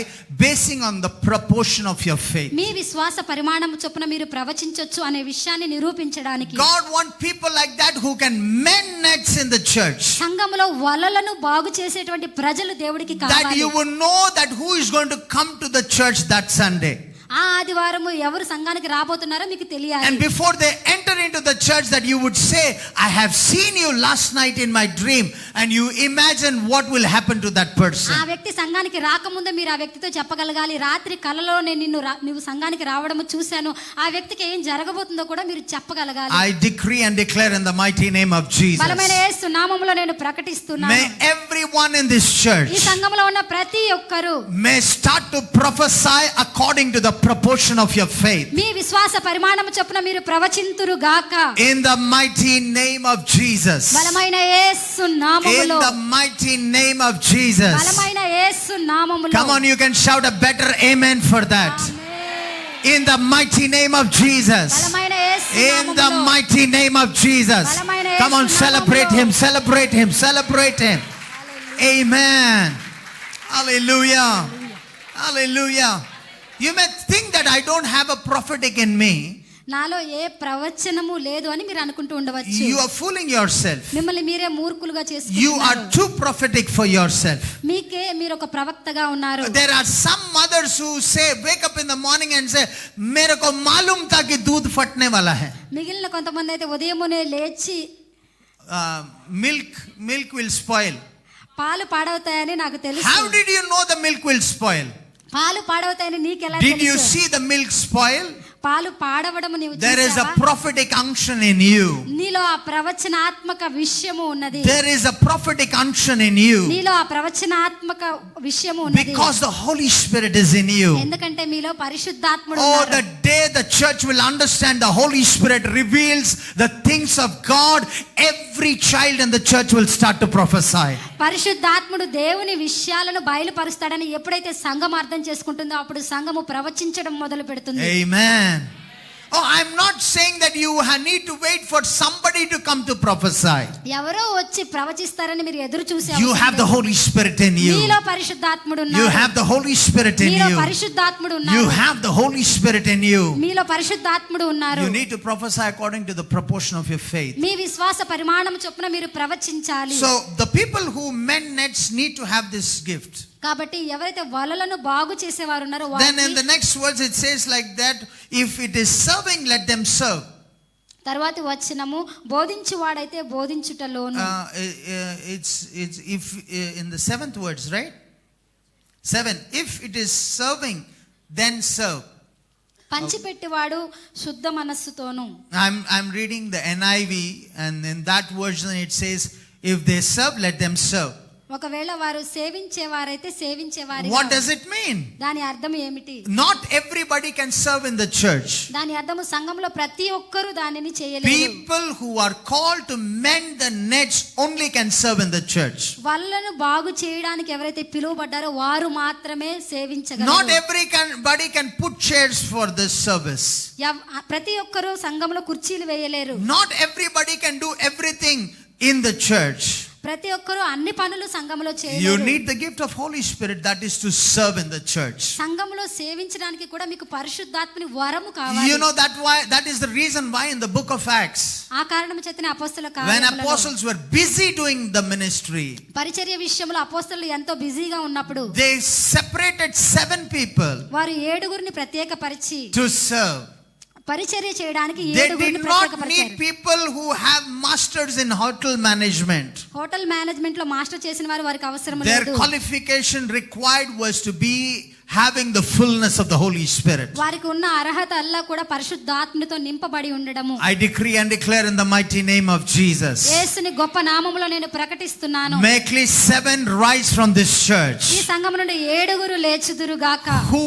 D: basing on the proportion of your faith.
C: మీ విశ్వాస పరిమాణం చొప్పున మీరు ప్రవచించొచ్చు అనే విషయాన్ని నిరూపించడానికి
D: God wants people like that who can mend nets in the church.
C: సంఘములో వలలను బాగు చేసేటువంటి ప్రజలు దేవుడికి
D: That
C: కావాలి.
D: you will know that who is going to come to the church that Sunday.
C: ఆ ఆదివారము ఎవరు సంఘానికి రాబోతున్నారో మీకు తెలియాలి.
D: And before they enter into the church, that you would say, I have seen you last night in my dream, and you imagine what will happen to that person.
C: ఆ వ్యక్తి సంఘానికి రాకముందే మీరు ఆ వ్యక్తితో చెప్పగలగాలి, రాత్రి కలలో నేను నువ్వు సంఘానికి రావడము చూశాను, ఆ వ్యక్తికి ఏం జరగబోతుందో కూడా మీరు చెప్పగలగాలి.
D: I decree and declare in the mighty name of Jesus.
C: బలమైన యేసు నామములో నేను ప్రకటిస్తున్నాను.
D: May everyone in this church
C: ఈ సంఘములో ఉన్న ప్రతి ఒక్కరు
D: may start to prophesy according to the proportion of your faith.
C: మీ విశ్వాస పరిమాణము చొప్పున మీరు ప్రవచింతురు గాక.
D: In the mighty name of Jesus.
C: బలమైన యేసు
D: In
C: నామములో.
D: the mighty name of Jesus.
C: బలమైన యేసు నామములో.
D: Come on, you can shout a better amen for that.
C: Amen.
D: In the mighty name of Jesus.
C: బలమైన యేసు
D: In the
C: నామములో.
D: mighty name of Jesus.
C: బలమైన
D: Come on,
C: Yesu
D: celebrate
C: నామములో.
D: Him, celebrate Him, celebrate Him. Amen. Hallelujah. Hallelujah. You may think that I don't have a prophetic in me.
C: నాలో ఏ ప్రవచనము లేదు అని మీరు అనుకుంటూ ఉండవచ్చు.
D: You are fooling yourself.
C: మిమ్మల్ని మీరే మూర్ఖులుగా
D: You
C: చేసుకుంటున్నారు.
D: are too prophetic for yourself.
C: మీకే మీరు ఒక ప్రవక్తగా ఉన్నారు.
D: There are some mothers who say, wake up in the morning and say, मेरे को मालूम था कि दूध फटने वाला है.
C: మిగిలిన కొంతమంది అయితే ఉదయమునే లేచి
D: Milk will spoil.
C: పాలు పాడవుతాయని నాకు తెలుసు.
D: How did you know the milk will spoil?
C: పాలు పాడవుతాయని నీకెలా
D: Did you
C: తెలుసు?
D: see the milk spoil?
C: పాలు పాడవడము నీవు
D: There is a
C: చూసావా?
D: prophetic unction in you.
C: నీలో ఆ ప్రవచనాత్మక విషయము ఉన్నది.
D: There is a prophetic unction in you.
C: నీలో ఆ ప్రవచనాత్మక విషయము ఉన్నది.
D: Because the Holy Spirit is in you.
C: ఎందుకంటే మీలో పరిశుద్ధాత్ముడు
D: Oh,
C: ఉన్నారు.
D: the day the church will understand the Holy Spirit reveals the things of God, every child in the church will start to prophesy.
C: పరిశుద్ధాత్ముడు దేవుని విషయాలను బయలుపరుస్తాడని ఎప్పుడైతే సంఘం అర్థం చేసుకుంటుందో అప్పుడు సంఘము ప్రవచించడం మొదలు పెడుతుంది.
D: Amen. Oh, I'm not saying that you need to wait for somebody to come to prophesy.
C: ఎవరో వచ్చి ప్రవచిస్తారని మీరు ఎదురు చూసే
D: You have the Holy Spirit in you.
C: మీలో పరిశుద్ధాత్ముడు
D: You
C: ఉన్నారు.
D: have the Holy Spirit in
C: మీలో
D: you.
C: పరిశుద్ధాత్ముడు
D: You
C: ఉన్నారు.
D: have the Holy Spirit in you.
C: మీలో పరిశుద్ధాత్ముడు ఉన్నారు.
D: You need to prophesy according to the proportion of your faith.
C: మీ విశ్వాస పరిమాణం చొప్పున మీరు ప్రవచించాలి.
D: So the people who mend nets need to have this gift.
C: కాబట్టి ఎవరైతే వలలను బాగు చేసేవారు ఉన్నారో
D: Then in
C: వారికి
D: the next words it says like that, if it is serving, let them serve.
C: తర్వాతి వచనము బోధించువాడైతే బోధించుటలోను.
D: It's if in the seventh words, right? 7. If it is serving, then serve.
C: పంచిపెట్టివాడు శుద్ధ మనస్సుతోను.
D: I'm reading the NIV, and in that version it says, if they serve, let them serve.
C: ఒకవేళ వారు సేవించేవారైతే సేవించేవారు.
D: What does it mean?
C: దాని అర్థం ఏమిటి?
D: Not everybody can serve in the church.
C: దాని అర్థము సంఘంలో ప్రతి ఒక్కరూ దానిని చేయలేరు.
D: People who are called to mend the nets only can serve in the church.
C: వాళ్ళను బాగు చేయడానికి ఎవరైతే పిలువబడ్డారో వారు మాత్రమే సేవించగలరు.
D: Not everybody can put chairs for this service.
C: ప్రతి ఒక్కరూ సంఘంలో కుర్చీలు వేయలేరు.
D: Not everybody can do everything in the church.
C: ప్రతి ఒక్కరూ అన్ని పనులు సంఘంలో
D: You
C: చేయలేరు.
D: need the gift of Holy Spirit, that is to serve in the church.
C: సంఘంలో సేవించడానికి కూడా మీకు పరిశుద్ధాత్మని వరము కావాలి.
D: You know that is the reason why in the book of Acts,
C: ఆ కారణము చేతనే అపోస్తల
D: when
C: కార్యములలో
D: apostles were busy doing the ministry,
C: పరిచర్య విషయంలో అపోస్తలులు ఎంతో బిజీగా ఉన్నప్పుడు
D: they separated 7 people
C: వారు 7గురిని ప్రత్యేకపరిచి
D: to serve.
C: పరిచర్య చేయడానికి
D: They
C: 7గురిని
D: did not need
C: ప్రత్యేకపరిచారు.
D: people who have masters in hotel management.
C: Hotel management లో మాస్టర్ చేసిన వారు వారికి అవసరం
D: Their
C: లేదు.
D: qualification required was to be having the fullness of the Holy Spirit.
C: వారికి ఉన్న అర్హత అల్లా కూడా పరిశుద్ధాత్మతో నింపబడి ఉండడము.
D: I decree and declare in the mighty name of Jesus,
C: యేసుని గొప్ప నామములో నేను ప్రకటిస్తున్నాను.
D: may at least 7 rise from this church
C: ఈ సంఘం నుండి 7గురు లేచుదురు గాక.
D: who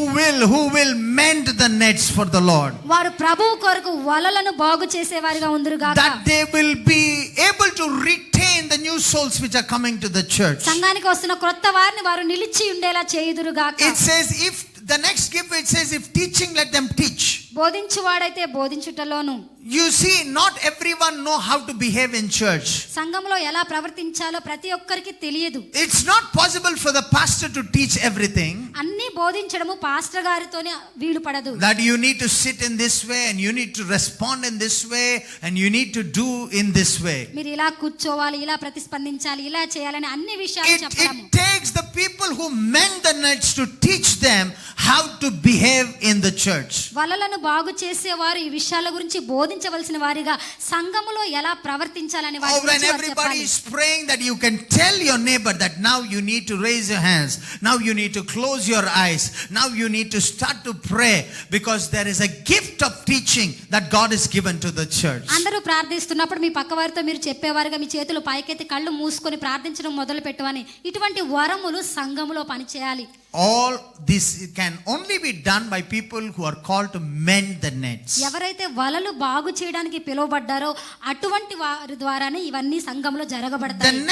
D: will mend the nets for the Lord,
C: వారు ప్రభువు కొరకు వలలను బాగు చేసేవారిగా ఉందురు గాక.
D: that they will be able to retain the new souls which are coming to the church.
C: సంఘానికి వస్తున్న క్రొత్త వారిని వారు నిలిచి ఉండేలా చేయుదురు గాక.
D: It says, if the next gift, it says, if teaching, let them teach.
C: బోధించువాడైతే బోధించుటలోను.
D: You see, not everyone know how to behave in church.
C: సంఘంలో ఎలా ప్రవర్తించాలో ప్రతి ఒక్కరికి తెలియదు.
D: It's not possible for the pastor to teach everything.
C: అన్ని బోధించడము pastor గారితోనే వీలు పడదు.
D: That you need to sit in this way, and you need to respond in this way, and you need to do in this way.
C: మీరు ఇలా కూర్చోవాలి, ఇలా ప్రతిస్పందించాలి, ఇలా చేయాలని అన్ని విషయాలు చెప్పడము.
D: It takes the people who mend the nets to teach them how to behave in the church.
C: వలలను బాగు చేసేవారు ఈ విషయాల గురించి బోధించవలసిన వారిగా సంఘములో ఎలా ప్రవర్తించాలని వారి
D: When
C: గురించి వారు
D: everybody
C: చెప్పాలి.
D: is praying, that you can tell your neighbor that now you need to raise your hands, now you need to close your eyes, now you need to start to pray, because there is a gift of teaching that God has given to the church.
C: అందరూ ప్రార్థిస్తున్నప్పుడు మీ పక్క వారితో మీరు చెప్పేవారుగా మీ చేతులు పైకెత్తి కళ్ళు మూసుకొని ప్రార్థించడం మొదలు పెట్టమని ఇటువంటి వరములు సంఘములో పనిచేయాలి.
D: All this can only be done by people who are called to mend the nets.
C: ఎవరైతే వలలు బాగు చేయడానికి పిలువబడ్డారో అటువంటి వారి ద్వారానే ఇవన్నీ సంఘంలో
D: The
C: జరగబడతాయి.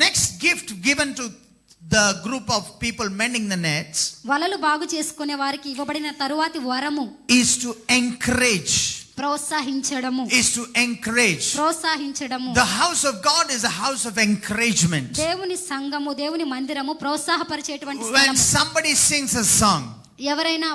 D: next gift given to the group of people mending the nets
C: వలలు బాగు చేసుకునే వారికి ఇవ్వబడిన తరువాతి వరము
D: is to encourage.
C: ప్రోత్సహించడము. ప్రోత్సహించడము.
D: The house of God is a house of encouragement.
C: దేవుని సంఘము, దేవుని మందిరము ప్రోత్సాహపరిచేటువంటి
D: When
C: స్థలము.
D: somebody sings a song,
C: ఎవరైనా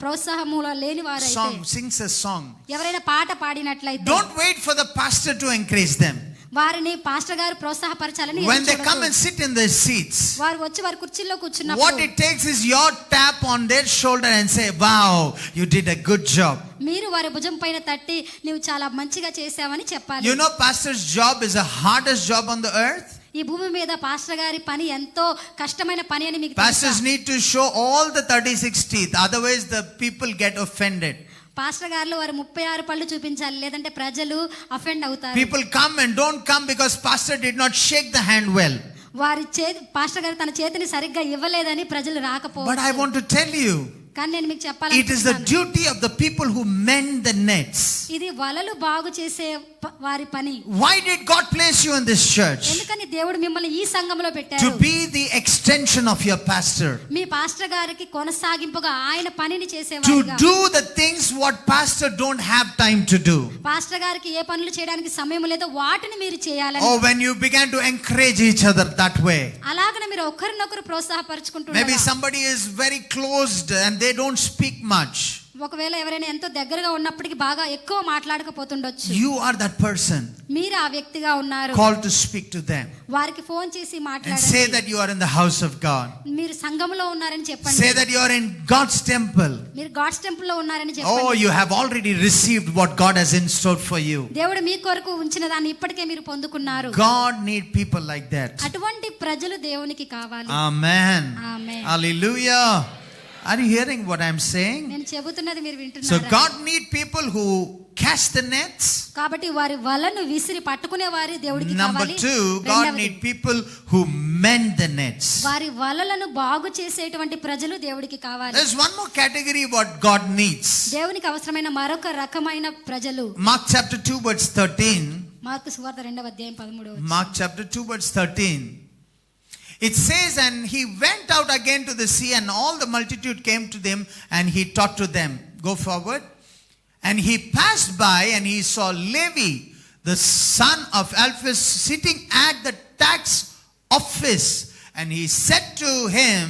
C: ప్రోత్సాహములో లేని వారైతే,
D: sings a song,
C: ఎవరైనా పాట పాడినట్లయితే
D: don't wait for the pastor to encourage them.
C: వారిని పాస్టర్ గారు ప్రోత్సాహపరచాలని
D: When they
C: ఎదురు
D: come
C: చూడొద్దు.
D: and sit in their seats,
C: వారు వచ్చి వారి కుర్చీల్లో
D: what
C: కూర్చున్నప్పుడు
D: it takes is your tap on their shoulder and say, wow, you did a good job.
C: మీరు వారి భుజం పైన తట్టి నువ్వు చాలా మంచిగా చేసావని చెప్పాలి.
D: You know, pastor's job is the hardest job on the earth.
C: ఈ భూమి మీద పాస్టర్ గారి పని ఎంతో కష్టమైన పని అని మీకు
D: Pastors
C: తెలుసా?
D: need to show all the 36 teeth, otherwise the people get offended.
C: Pastor గారు వారు 36 పళ్ళు చూపించాలి, లేదంటే ప్రజలు అఫెండ్ అవుతారు.
D: People come and don't come because pastor did not shake the hand well.
C: వారి పాస్టర్ గారు తన చేతిని సరిగ్గా ఇవ్వలేదని ప్రజలు
D: But I
C: రాకపోవచ్చు.
D: want to tell you,
C: కానీ నేను మీకు
D: it is the
C: చెప్పాలి,
D: duty of the people who mend the nets.
C: ఇది వలలు బాగు చేసే వారి పని.
D: Why did God place you in this church?
C: ఎందుకని దేవుడు మిమ్మల్ని ఈ సంఘంలో
D: To
C: పెట్టారు?
D: be the extension of your pastor.
C: Me pastor గారికి కొనసాగింపుగా ఆయన పనిని
D: To
C: చేసేవారుగా.
D: do the things what pastor don't have time to do.
C: Pastor గారికి ఏ పనులు చేయడానికి సమయం లేదో వాటిని మీరు చేయాలని.
D: Or when you began to encourage each other that way.
C: అలాగనే మీరు ఒకరినొకరు ప్రోత్సాహపరుచుకుంటున్నారు.
D: Maybe somebody is very closed and they don't speak much.
C: ఒకవేళ ఎవరైనా ఎంతో దగ్గరగా ఉన్నప్పటికీ బాగా ఎక్కువ మాట్లాడకపోతుండొచ్చు.
D: You are that person
C: మీరు ఆ వ్యక్తిగా ఉన్నారు.
D: called to speak to them
C: వారికి ఫోన్ చేసి
D: and
C: మాట్లాడండి.
D: say that you are in the house of God.
C: మీరు సంఘములో ఉన్నారని చెప్పండి.
D: Say that you are in God's temple.
C: మీరు గాడ్స్ టెంపుల్ లో ఉన్నారని
D: Oh,
C: చెప్పండి.
D: you have already received what God has in store for you.
C: దేవుడు మీ కొరకు ఉంచిన దాన్ని ఇప్పటికే మీరు పొందుకున్నారు.
D: God need people like that.
C: అటువంటి ప్రజలు దేవునికి కావాలి.
D: Amen.
C: Amen.
D: Hallelujah. Are you hearing what I'm saying?
C: నేను చెబుతున్నది మీరు
D: So
C: వింటున్నారా?
D: God need people who cast the nets.
C: కాబట్టి వారి వలను విసిరి పట్టుకునే వారి దేవుడికి
D: Number
C: కావాలి.
D: 2, God
C: రెండవది,
D: need people who mend the nets.
C: వారి వలలను బాగు చేసేటువంటి ప్రజలు దేవుడికి కావాలి.
D: There's one more category what God needs.
C: దేవునికి అవసరమైన మరొక రకమైన ప్రజలు.
D: Mark chapter 2 verse 13.
C: మార్కు సువార్త 2వ అధ్యాయం 13వ
D: Mark chapter 2 verse 13. It says, and he went out again to the sea, and all the multitude came to them, and he taught to them. Go forward. And he passed by, and he saw Levi, the son of Alphaeus, sitting at the tax office. And he said to him,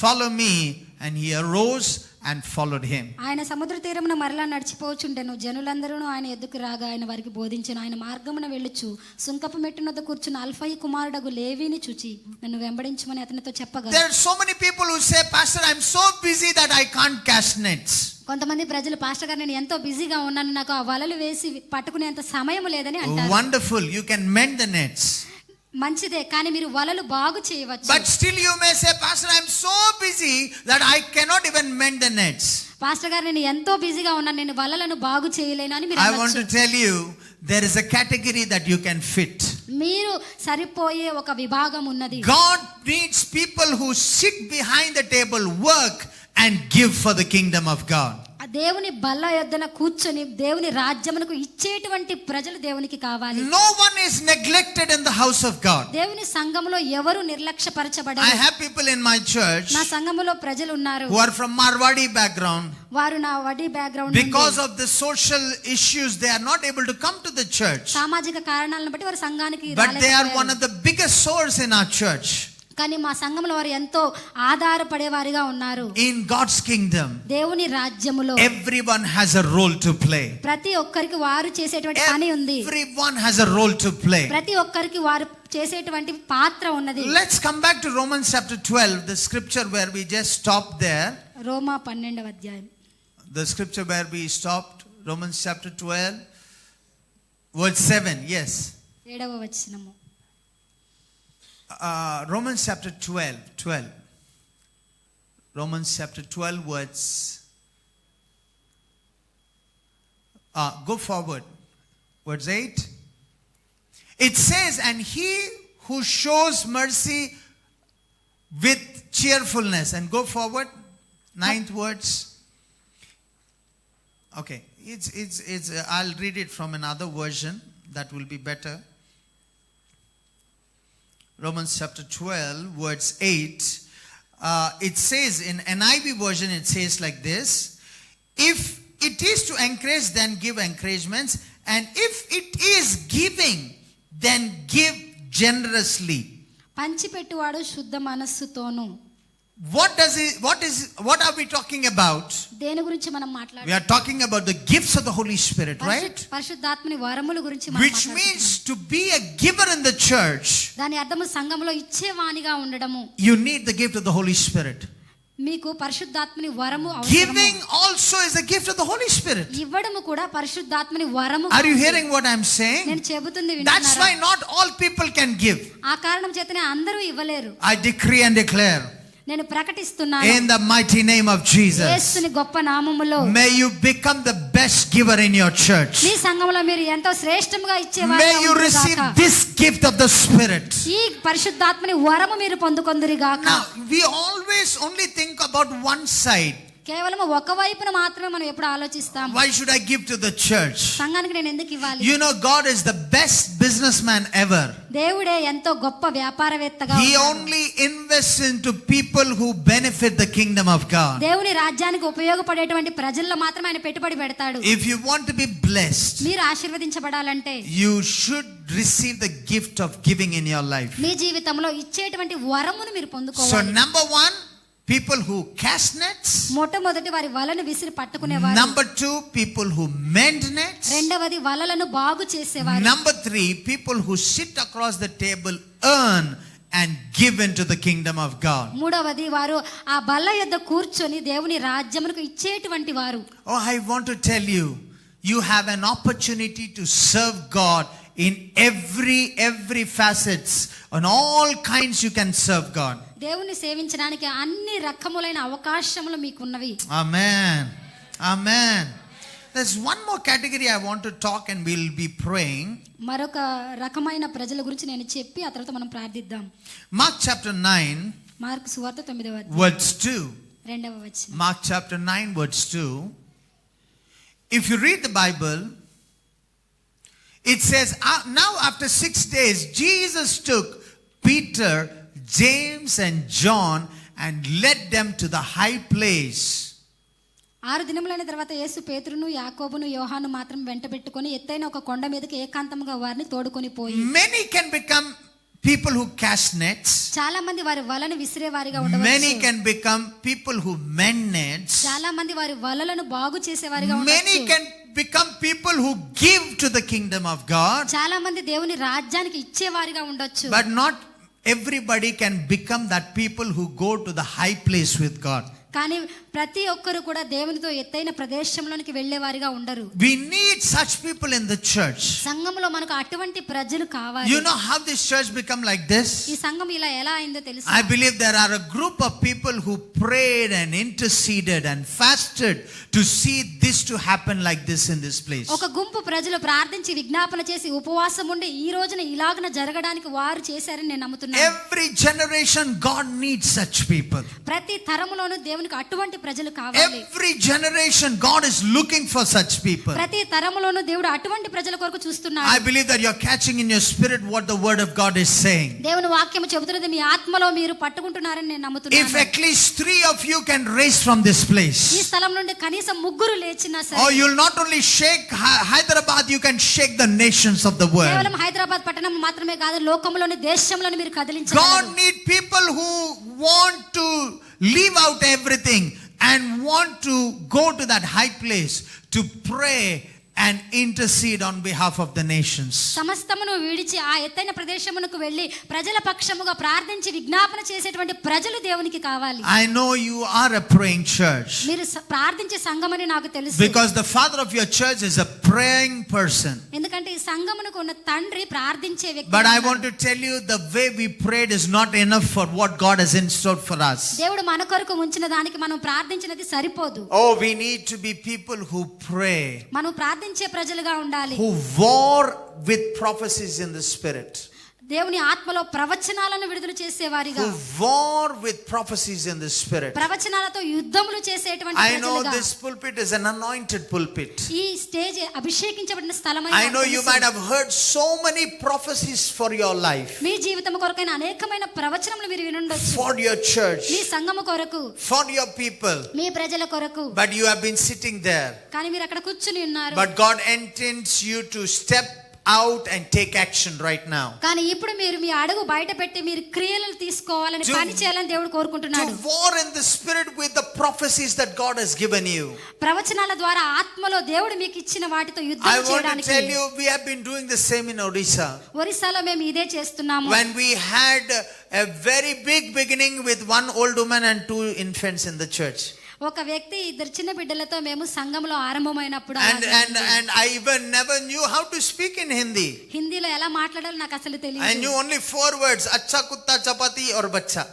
D: follow me. And he arose and followed him.
C: ఆయన సముద్ర తీరమున మరలా నడిచిపోచుండెను. జనులందరూ ఆయన ఎద్దుకు రాగా ఆయన వారికి బోధించెను. ఆయన మార్గమున వెళ్ళుచు సుంకపు మెట్టునొద్ద కూర్చున్న అల్ఫయి కుమారుడగు లేవీని చూచి నన్ను వెంబడించమని అతనితో చెప్పగా.
D: There are so many people who say, Pastor, I'm so busy that I can't cast nets.
C: కొంతమంది ప్రజలు పాస్టర్ గారు నేను ఎంతో బిజీగా ఉన్నాను, నాకు ఆ వలలు వేసి పట్టుకునేంత సమయం లేదని అంటారు.
D: Wonderful. You can mend the nets.
C: మంచిదే, కానీ మీరు వలలు బాగు చేయవచ్చు.
D: But still you may say, Pastor, I'm so busy that I cannot even mend the nets.
C: Pastor గారు నేను ఎంతో బిజీగా ఉన్నాను, నేను వలలను బాగు చేయలేను అని మీరు
D: I want
C: అనొచ్చు.
D: to tell you, there is a category that you can fit.
C: మీరు సరిపోయే ఒక విభాగం ఉన్నది.
D: God needs people who sit behind the table, work and give for the kingdom of God.
C: ఆ దేవుని బల్ల యొద్దన కూర్చొని దేవుని రాజ్యమునకు ఇచ్చేటువంటి ప్రజలు దేవునికి కావాలి.
D: No one is neglected in the house of God.
C: దేవుని సంఘములో ఎవరు నిర్లక్ష్యపరచబడరు.
D: I have people in my church
C: నా సంఘములో ప్రజలు ఉన్నారు,
D: who are from Marwadi background.
C: వారు నా వడ్డీ background
D: Because of the social issues, they are not able to come to the church.
C: సామాజిక కారణాలను బట్టి వారు సంఘానికి
D: But they are
C: రాలేకపోయారు.
D: one of the biggest source in our church.
C: కానీ మా సంఘంలో వారు ఎంతో ఆధారపడే వారిగా ఉన్నారు.
D: In God's kingdom,
C: దేవుని రాజ్యములో
D: everyone has a role to play.
C: ప్రతి ఒక్కరికి వారు చేసేటువంటి పని ఉంది.
D: Everyone has a role to play.
C: ప్రతి ఒక్కరికి వారు చేసేటువంటి పాత్ర ఉన్నది.
D: Let's come back to Romans chapter 12, the scripture where we just stopped there.
C: రోమా 12వ అధ్యాయం.
D: The scripture where we stopped, Romans chapter 12, verse 7. Yes.
C: 7వ వచనము.
D: Romans chapter 12. Romans chapter 12, words. Go forward. Verse 8. It says, and he who shows mercy with cheerfulness. And go forward. 9th words. Okay. It's I'll read it from another version. That will be better. Romans chapter 12, verse 8. It says in NIV version, it says like this. If it is to encourage, then give encouragements. And if it is giving, then give generously.
C: పంచిపెట్టువాడు శుద్ధ మనస్సుతోను.
D: What are we talking about?
C: దేని గురించి మనం
D: We
C: మాట్లాడుతున్నాం?
D: are talking about the gifts of the Holy Spirit, right?
C: పరిశుద్ధాత్మని వరముల గురించి మనం
D: Which
C: మాట్లాడుతున్నాం.
D: means to be a giver in the church,
C: దాని అర్థము సంఘములో ఇచ్చేవానిగా ఉండడము.
D: you need the gift of the Holy Spirit.
C: మీకు పరిశుద్ధాత్మని వరము
D: Giving
C: అవసరము.
D: also is a gift of the Holy Spirit.
C: ఇవ్వడము కూడా పరిశుద్ధాత్మని వరము.
D: Are you hearing what I'm saying?
C: నేను చెబుతుంది
D: That's
C: వింటున్నారా?
D: why not all people can give.
C: ఆ కారణం చేతనే అందరూ ఇవ్వలేరు.
D: I decree and declare
C: నేను ప్రకటిస్తున్నాను
D: in the mighty name of Jesus,
C: యేసుని గొప్ప నామములో
D: may you become the best giver in your church.
C: మీ సంఘములో మీరు ఎంతో శ్రేష్టంగా
D: May
C: ఇచ్చేవారుగా
D: you
C: ఉందురుగాక.
D: receive this gift of the Spirit.
C: ఈ పరిశుద్ధాత్మని వరము మీరు పొందుకొందురుగాక.
D: Now, we always only think about one side.
C: కేవలం ఒక వైపున మాత్రమే మనం ఎప్పుడు ఆలోచిస్తాం.
D: Why should I give to the church?
C: సంఘానికి నేను ఎందుకు ఇవ్వాలి?
D: You know, God is the best businessman ever.
C: దేవుడే ఎంతో గొప్ప వ్యాపారవేత్తగా
D: He
C: ఉన్నాడు.
D: only invests into people who benefit the kingdom of God.
C: దేవుని రాజ్యానికి ఉపయోగపడేటువంటి ప్రజల్లో మాత్రమే ఆయన పెట్టుబడి పెడతాడు.
D: If you want to be blessed,
C: మీరు ఆశీర్వదించబడాలంటే
D: you should receive the gift of giving in your life.
C: మీ జీవితంలో ఇచ్చేటువంటి వరమును మీరు
D: So
C: పొందుకోవాలి.
D: number one, people who cast nets.
C: మొట్టమొదటి వారి వలను విసిరి పట్టుకునేవారు.
D: Number 2, people who mend nets.
C: రెండవది వలలను బాగు చేసేవారు.
D: Number 3, people who sit across the table, earn and give into the kingdom of God.
C: మూడవది వారు ఆ బల్ల యొద్ద కూర్చొని దేవుని రాజ్యమునకు ఇచ్చేటువంటి వారు.
D: Oh, I want to tell you, you have an opportunity to serve God in every facets. On all kinds you can serve God.
C: దేవుని సేవించడానికి అన్ని రకములైన అవకాశములు మీకు ఉన్నవి.
D: Amen. Amen. There's one more category I want to talk and we'll be praying.
C: మరొక రకమైన ప్రజల గురించి నేను చెప్పి ఆ తర్వాత మనం ప్రార్థిద్దాం.
D: Mark chapter 9
C: మార్కు సువార్త 9వ అధ్యాయం
D: words 2.
C: 2వ వచనం.
D: Mark chapter 9 words 2. If you read the Bible, it says, now after 6 days, Jesus took Peter, James and John and led them to the high place.
C: 6 దినములైన తర్వాత యేసు పేతురును యాకోబును యోహాను మాత్రం వెంట పెట్టుకొని ఎత్తైన ఒక కొండ మీదకి ఏకాంతముగా వారిని తోడుకొని పోయి.
D: Many can become people who cast nets.
C: చాలా మంది వారి వలను విసిరేవారిగా ఉండవచ్చు.
D: Many can become people who mend nets.
C: చాలా మంది వారి వలలను బాగు చేసేవారిగా
D: Many
C: ఉండవచ్చు.
D: can become people who give to the kingdom of God.
C: చాలా మంది దేవుని రాజ్యానికి ఇచ్చేవారిగా ఉండొచ్చు.
D: But not everybody can become that people who go to the high place with God.
C: కానీ ప్రతి ఒక్కరు కూడా దేవునితో ఎత్తైన ప్రదేశంలోనికి వెళ్ళేవారిగా ఉండరు.
D: We need such people in the church.
C: సంఘంలో మనకు అటువంటి ప్రజలు కావాలి.
D: You know how this church become like this?
C: ఈ సంఘం ఇలా ఎలా అయిందో తెలుసు.
D: I believe there are a group of people who prayed and interceded and fasted to see this to happen like this in this place.
C: ఒక గుంపు ప్రజలు ప్రార్థించి విజ్ఞాపన చేసి ఉపవాసం ఉండి ఈ రోజున ఇలాగన జరగడానికి వారు చేశారని నేను నమ్ముతున్నాను.
D: Every generation God needs such people.
C: ప్రతి తరములోనూ దేవునికి అటువంటి ప్రజలు కావాలి.
D: Every generation God is looking for such people.
C: ప్రతి తరములోనూ దేవుడు అటువంటి ప్రజల కొరకు చూస్తున్నాడు.
D: I believe that you're catching in your spirit what the word of God is saying.
C: దేవుని వాక్యము చెబుతున్నది మీ ఆత్మలో మీరు పట్టుకుంటున్నారని నేను నమ్ముతున్నాను.
D: If at least 3 of you can raise from this place.
C: ఈ స్థలం నుండి కనీసం 3 లేచినా సరే.
D: Or you'll not only shake Hyderabad, you can shake the nations of the world.
C: కేవలం హైదరాబాద్ పట్టణం మాత్రమే కాదు లోకములోని దేశంలోని మీరు కదిలించగలరు.
D: God need people who want to leave out everything and want to go to that high place to pray and intercede on behalf of the nations.
C: సమస్తమును విడిచి ఆ ఎత్తైన ప్రదేశమునకు వెళ్ళి ప్రజల పక్షముగా ప్రార్థించి విజ్ఞాపన చేసేటువంటి ప్రజలు దేవునికి కావాలి.
D: I know you are a praying church.
C: మీరు ప్రార్థించే సంఘమని నాకు తెలుసు.
D: Because the father of your church is a praying person.
C: ఎందుకంటే ఈ సంఘమునకు ఉన్న తండ్రి ప్రార్థించే వ్యక్తి.
D: But I want to tell you the way we prayed is not enough for what God has in store for us.
C: దేవుడు మన కొరకు ఉంచిన దానికి మనం ప్రార్థించినది సరిపోదు.
D: Oh, we need to be people who pray.
C: మనం ప్రార్థించే ప్రజలుగా ఉండాలి.
D: Who war with prophecies in the spirit.
C: దేవుని ఆత్మలో ప్రవచనాలను విడుదల చేసేవారిగా.
D: Who war with prophecies in the spirit.
C: ప్రవచనాలతో యుద్ధములు చేసేటువంటి
D: I know
C: ప్రజలుగా.
D: this pulpit is an anointed pulpit.
C: ఈ స్టేజ్ అభిషేకించబడిన స్థలమని
D: I know
C: నాకు
D: you
C: తెలుసు.
D: might have heard so many prophecies for your life.
C: మీ జీవితం కొరకైన అనేకమైన ప్రవచనములు మీరు వినుండొచ్చు.
D: For your church.
C: మీ సంఘము కొరకు,
D: For your people.
C: మీ ప్రజల కొరకు.
D: But you have been sitting there.
C: కానీ మీరు అక్కడ కూర్చుని ఉన్నారు.
D: But God intends you to step out and take action right now.
C: కానీ ఇప్పుడు మీరు మీ అడుగు బయట పెట్టి మీరు క్రియలను తీసుకోవాలని పని చేయాలని దేవుడు కోరుకుంటున్నాడు.
D: To war in the spirit with the prophecies that God has given you.
C: ప్రవచనాల ద్వారా ఆత్మలో దేవుడు మీకు ఇచ్చిన వాటితో యుద్ధం
D: I want
C: చేయడానికి.
D: to tell you we have been doing the same in Odisha.
C: ఒరిస్సాలో మేము ఇదే చేస్తున్నాము.
D: When we had a very big beginning with one old woman and 2 infants in the church.
C: ఒక వ్యక్తి 2 చిన్న బిడ్డలతో మేము సంఘంలో ఆరంభమైనప్పుడు
D: And I even never knew how to speak in Hindi.
C: హిందీలో ఎలా మాట్లాడాలో నాకు అసలు
D: I
C: తెలియదు.
D: knew only 4 words, acha kutta chapati or bacha.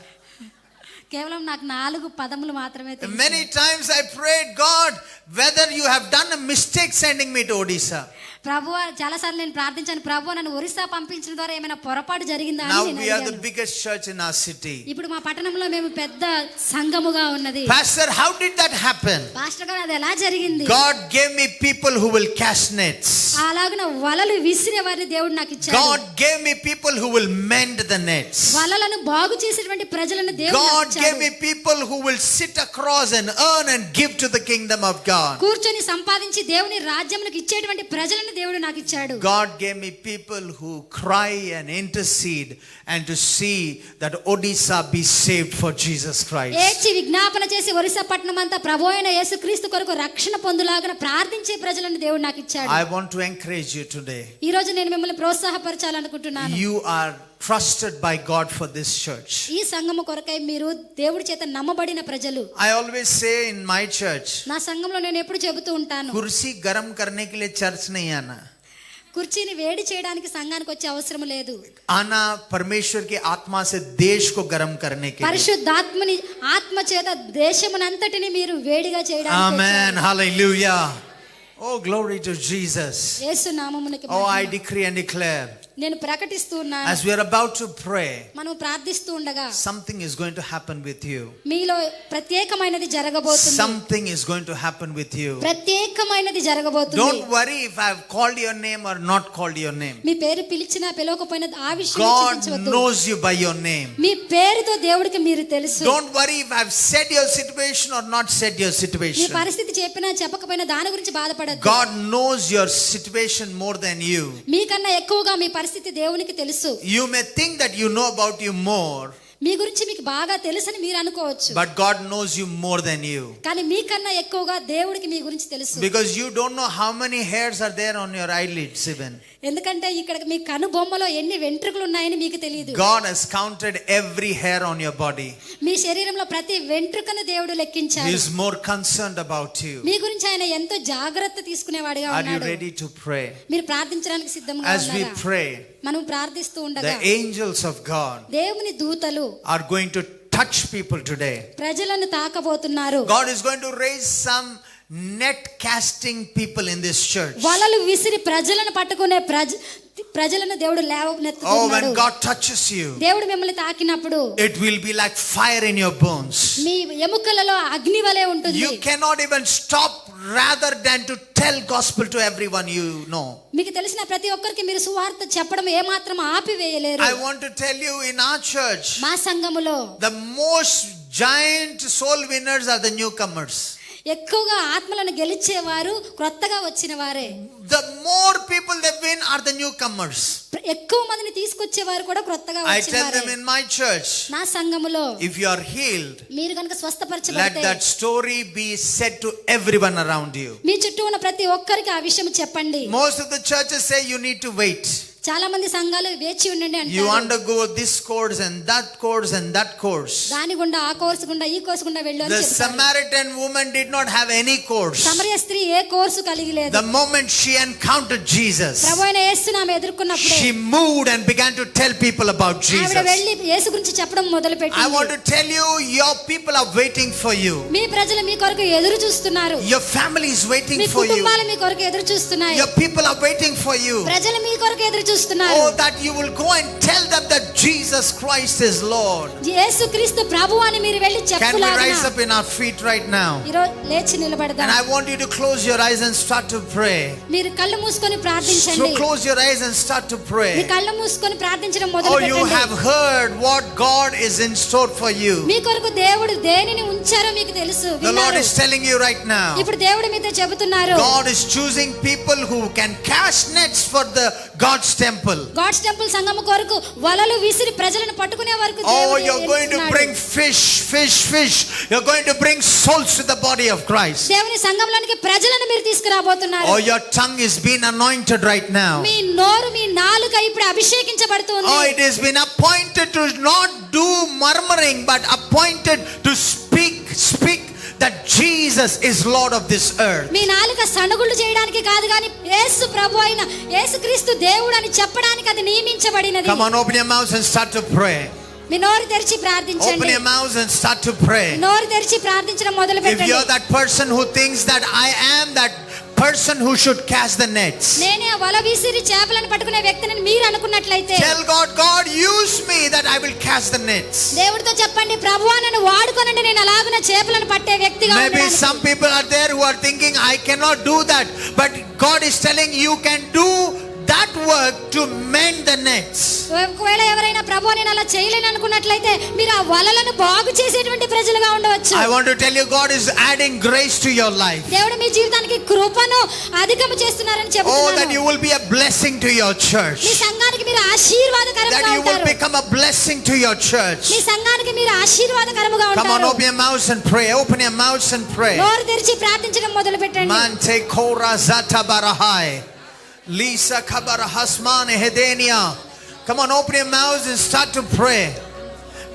C: కేవలం నాకు 4 పదములు మాత్రమే తెలుసు.
D: Many times I prayed, God, whether you have done a mistake sending me to Odisha.
C: ప్రభువా చాలా సార్లు నేను ప్రార్థించాను, ప్రభువా నన్ను ఒరిస్సా పంపించిన ద్వారా ఏమైనా పొరపాటు జరిగిందా అని
D: Now
C: నేను
D: we are the
C: అడిగాను.
D: biggest church in our city.
C: ఇప్పుడు మా పట్టణంలో మేము పెద్ద సంఘముగా ఉన్నది.
D: Pastor, how did that happen?
C: Pastor గారు అది ఎలా జరిగింది?
D: God gave me people who will cast nets.
C: అలాగున వలలు విసిరే వారిని దేవుడు నాకు ఇచ్చాడు.
D: God gave me people who will mend the nets.
C: వలలను బాగు చేసేటువంటి ప్రజలను దేవుడు నాకు
D: God gave
C: ఇచ్చాడు.
D: me people who will sit across and earn and give to the kingdom of God.
C: కూర్చొని సంపాదించి దేవుని రాజ్యమునకు ఇచ్చేటువంటి ప్రజలను దేవుడు నాకు ఇచ్చాడు.
D: God gave me people who cry and intercede and to see that Odisha be saved for Jesus Christ.
C: ఏడ్చి విజ్ఞాపన చేసి ఒరిస్సా పట్టణం అంతా ప్రభువైన యేసుక్రీస్తు కొరకు రక్షణ పొందులాగా ప్రార్థించే ప్రజలను దేవుడు నాకు ఇచ్చాడు.
D: I want to encourage you today.
C: ఈ రోజు నేను మిమ్మల్ని ప్రోత్సాహపరచాలనుకుంటున్నాను.
D: You are trusted by God for this church.
C: ఈ సంఘము కొరకై మీరు దేవుడి చేత నమ్మబడిన ప్రజలు.
D: I always say in my church,
C: నా సంఘంలో నేను ఎప్పుడు చెబుతూ ఉంటాను,
D: कुर्सी गरम करने के लिए चर्च नहीं आना.
C: కుర్చీని వేడి చేయడానికి సంఘానికి వచ్చే అవసరం లేదు.
D: आना परमेश्वर की आत्मा से देश को गर्म करने के लिए.
C: పరిశుద్ధాత్మని ఆత్మ చేత దేశమునంతటిని మీరు వేడిగా చేయడానికి
D: Amen.
C: వచ్చారు.
D: Hallelujah. Oh, glory to Jesus.
C: Yesu నామమునకి
D: Oh, I
C: Mahima.
D: decree and declare,
C: నేను ప్రకటిస్తూ ఉన్నాను.
D: as we are about to pray,
C: మనం ప్రార్థిస్తూ ఉండగా
D: something is going to happen with you.
C: మీలో ప్రత్యేకమైనది జరగబోతుంది.
D: Something is going to happen with you.
C: ప్రత్యేకమైనది జరగబోతుంది.
D: Don't worry if I have called your name or not called your name.
C: మీ పేరు పిలిచినా పిలవకపోయినా ఆ విషయం
D: God
C: చింతించవద్దు.
D: knows you by your name.
C: మీ పేరుతో దేవుడికి మీరు తెలుసు.
D: Don't worry if I have said your situation or not said your
C: me
D: situation.
C: పరిస్థితి చెప్పినా చెప్పకపోయినా దాని గురించి బాధపడద్దు.
D: God knows your situation more than you.
C: మీకన్నా ఎక్కువగా మీ పరిస్థితి దేవునికి తెలుసు.
D: You may think that you know about you more,
C: మీ గురించి మీకు బాగా తెలుసని మీరు అనుకోవచ్చు.
D: but God knows you more than you.
C: కానీ మీకన్నా ఎక్కువగా దేవుడికి మీ గురించి తెలుసు.
D: Because you don't know how many hairs are there on your eyelids even.
C: ఎందుకంటే ఇక్కడ మీ కనుబొమ్మలో ఎన్ని వెంట్రుకలు ఉన్నాయని మీకు తెలియదు.
D: God has counted every hair on your body.
C: మీ శరీరంలో ప్రతి వెంట్రుకను దేవుడు
D: He
C: లెక్కించాడు.
D: is more concerned about you.
C: మీ గురించి ఆయన ఎంతో జాగ్రత్త తీసుకునేవాడిగా
D: Are you
C: ఉన్నాడు.
D: ready to pray?
C: మీరు ప్రార్థించడానికి సిద్ధంగా
D: As we
C: ఉన్నారా?
D: pray,
C: మనం ప్రార్థిస్తూ ఉండగా
D: the angels of God
C: దేవుని దూతలు
D: are going to touch people today.
C: ప్రజలను తాకబోతున్నారు.
D: God is going to raise some net casting people in this church.
C: వలలు విసిరి ప్రజలను పట్టుకునే ప్రజలను దేవుడు
D: Oh,
C: లేవనెత్తుతున్నాడు.
D: when God touches you,
C: దేవుడు మిమ్మల్ని తాకినప్పుడు
D: it will be like fire in your bones.
C: మీ ఎముకలలో అగ్ని వలె ఉంటుంది.
D: You cannot even stop rather than to tell gospel to everyone you know.
C: మీకు తెలిసిన ప్రతి ఒక్కరికి మీరు సువార్త చెప్పడం ఏమాత్రం ఆపివేయలేరు.
D: I want to tell you, in our church,
C: మా సంఘములో
D: the most giant soul winners are the newcomers.
C: ఎక్కువగా ఆత్మలను గెలిచేవారు క్రొత్తగా వచ్చిన వారే.
D: The more people they win are the newcomers.
C: ఎక్కువ మందిని తీసుకొచ్చేవారు కూడా క్రొత్తగా
D: I
C: వచ్చిన
D: tell them
C: వారే.
D: in my church,
C: నా సంఘములో
D: if you are healed,
C: మీరు కనుక
D: let
C: స్వస్థపరచబడితే
D: that story be said to everyone around you.
C: మీ చుట్టూ ఉన్న ప్రతి ఒక్కరికి ఆ విషయం చెప్పండి.
D: Most of the churches say you need to wait.
C: చాలా మంది సంఘాలు వేచి ఉండండి
D: You
C: అంటారు.
D: undergo this course and that course and that course.
C: దాని గుండా ఆ కోర్సు గుండా ఈ కోర్సు గుండా వెళ్ళు అని
D: The
C: చెప్తారు.
D: Samaritan woman did not have any course.
C: సమరయ స్త్రీ ఏ కోర్సు కలిగి లేదు.
D: The moment she encountered Jesus,
C: ప్రభువైన యేసుని ఆమె ఎదుర్కొన్నప్పుడే
D: she moved and began to tell people about
C: ఆవిడ
D: Jesus.
C: వెళ్ళి యేసు గురించి చెప్పడం
D: I
C: మొదలుపెట్టింది.
D: want to tell you, your people are waiting for you.
C: మీ ప్రజలు మీ కొరకు ఎదురు చూస్తున్నారు.
D: Your family is waiting
C: me
D: for you.
C: కుటుంబాలు మీ కొరకు ఎదురు చూస్తున్నాయి.
D: Your people are waiting for you.
C: ప్రజలు మీ కొరకు ఎదురు చూస్తున్నారు.
D: Oh, that you will go and tell them that Jesus Christ is Lord.
C: యేసుక్రీస్తు ప్రభువు అని మీరు వెళ్ళి
D: Can we rise
C: చెప్పులాగా
D: up in our feet right now?
C: ఈరోజు లేచి నిలబడదాం.
D: And I want you to close your eyes and start to pray.
C: మీరు కళ్ళు మూసుకొని
D: So
C: ప్రార్థించండి.
D: close your eyes and start to
C: me
D: pray.
C: కళ్ళు మూసుకొని ప్రార్థించడం
D: Oh, you
C: మొదలుపెట్టండి.
D: have heard what God is in store for you.
C: మీ కొరకు దేవుడు దేనిని ఉంచారో మీకు తెలుసు.
D: The Lord
C: విన్నారు.
D: is telling you right now.
C: ఇప్పుడు దేవుడు మీతో చెబుతున్నారు.
D: God is choosing people who can cast nets for the God's temple.
C: God's temple సంఘము కొరకు వలలు విసిరి ప్రజలను పట్టుకునే వరకు
D: Oh,
C: దేవుడు
D: you're going to
C: ఎన్నుకున్నాడు.
D: bring fish. You're going to bring souls to the body of Christ.
C: దేవుని సంఘంలోనికి ప్రజలను మీరు తీసుకురాబోతున్నారు.
D: Oh, your tongue is being anointed right now.
C: మీ నోరు మీ నాలుక ఇప్పుడు అభిషేకించబడుతుంది.
D: Oh, it has been appointed to not do murmuring, but appointed to speak that Jesus is Lord of this earth.
C: మీ నాలుక సణుగుళ్ళు చేయడానికి కాదు కానీ యేసు ప్రభు అయిన యేసుక్రీస్తు దేవుడు అని చెప్పడానికి అది నియమించబడినది.
D: Come on, open your mouth and start to pray.
C: మీ నోరు తెరిచి
D: Open
C: ప్రార్థించండి.
D: your mouth and start to pray.
C: నోరు తెరిచి ప్రార్థించడం మొదలు
D: If
C: పెట్టండి.
D: you're that person who thinks that I am that person who should cast the nets,
C: నేనే వల విసిరి చేపలను పట్టుకునే వ్యక్తిని మీరు అనుకున్నట్లయితే
D: tell God, use me that I will cast the nets.
C: దేవుడితో చెప్పండి, ప్రభువా నన్ను వాడుకోనండి, నేను అలాగున చేపలను పట్టే వ్యక్తిగా
D: Maybe
C: ఉండడానికి.
D: some people are there who are thinking I cannot do that, but God is telling you can do that not work to mend the nets.
C: ఒకవేళ ఎవరైనా ప్రభు నేను అలా చేయలేను అనుకున్నట్లయితే మీరు ఆ వలలను బాగు చేసేటువంటి ప్రజలుగా ఉండవచ్చు.
D: I want to tell you, God is adding grace to your life.
C: దేవుడు మీ జీవితానికి కృపను అధికము చేస్తున్నారని
D: Oh,
C: చెప్తున్నాను.
D: that you will be a blessing to your church.
C: మీ సంఘానికి మీరు ఆశీర్వాదకరంగా
D: That you will
C: ఉంటారు.
D: become a blessing to your church.
C: మీ సంఘానికి మీరు ఆశీర్వాదకరముగా
D: Come on,
C: ఉంటారు.
D: open your mouths and pray. Open your mouths and pray.
C: నోరు తెరిచి ప్రార్థించడం మొదలు పెట్టండి.
D: Mante kora zata barahai. Lisa kabara hasmane hedenia. Come on, open your mouths and start to pray.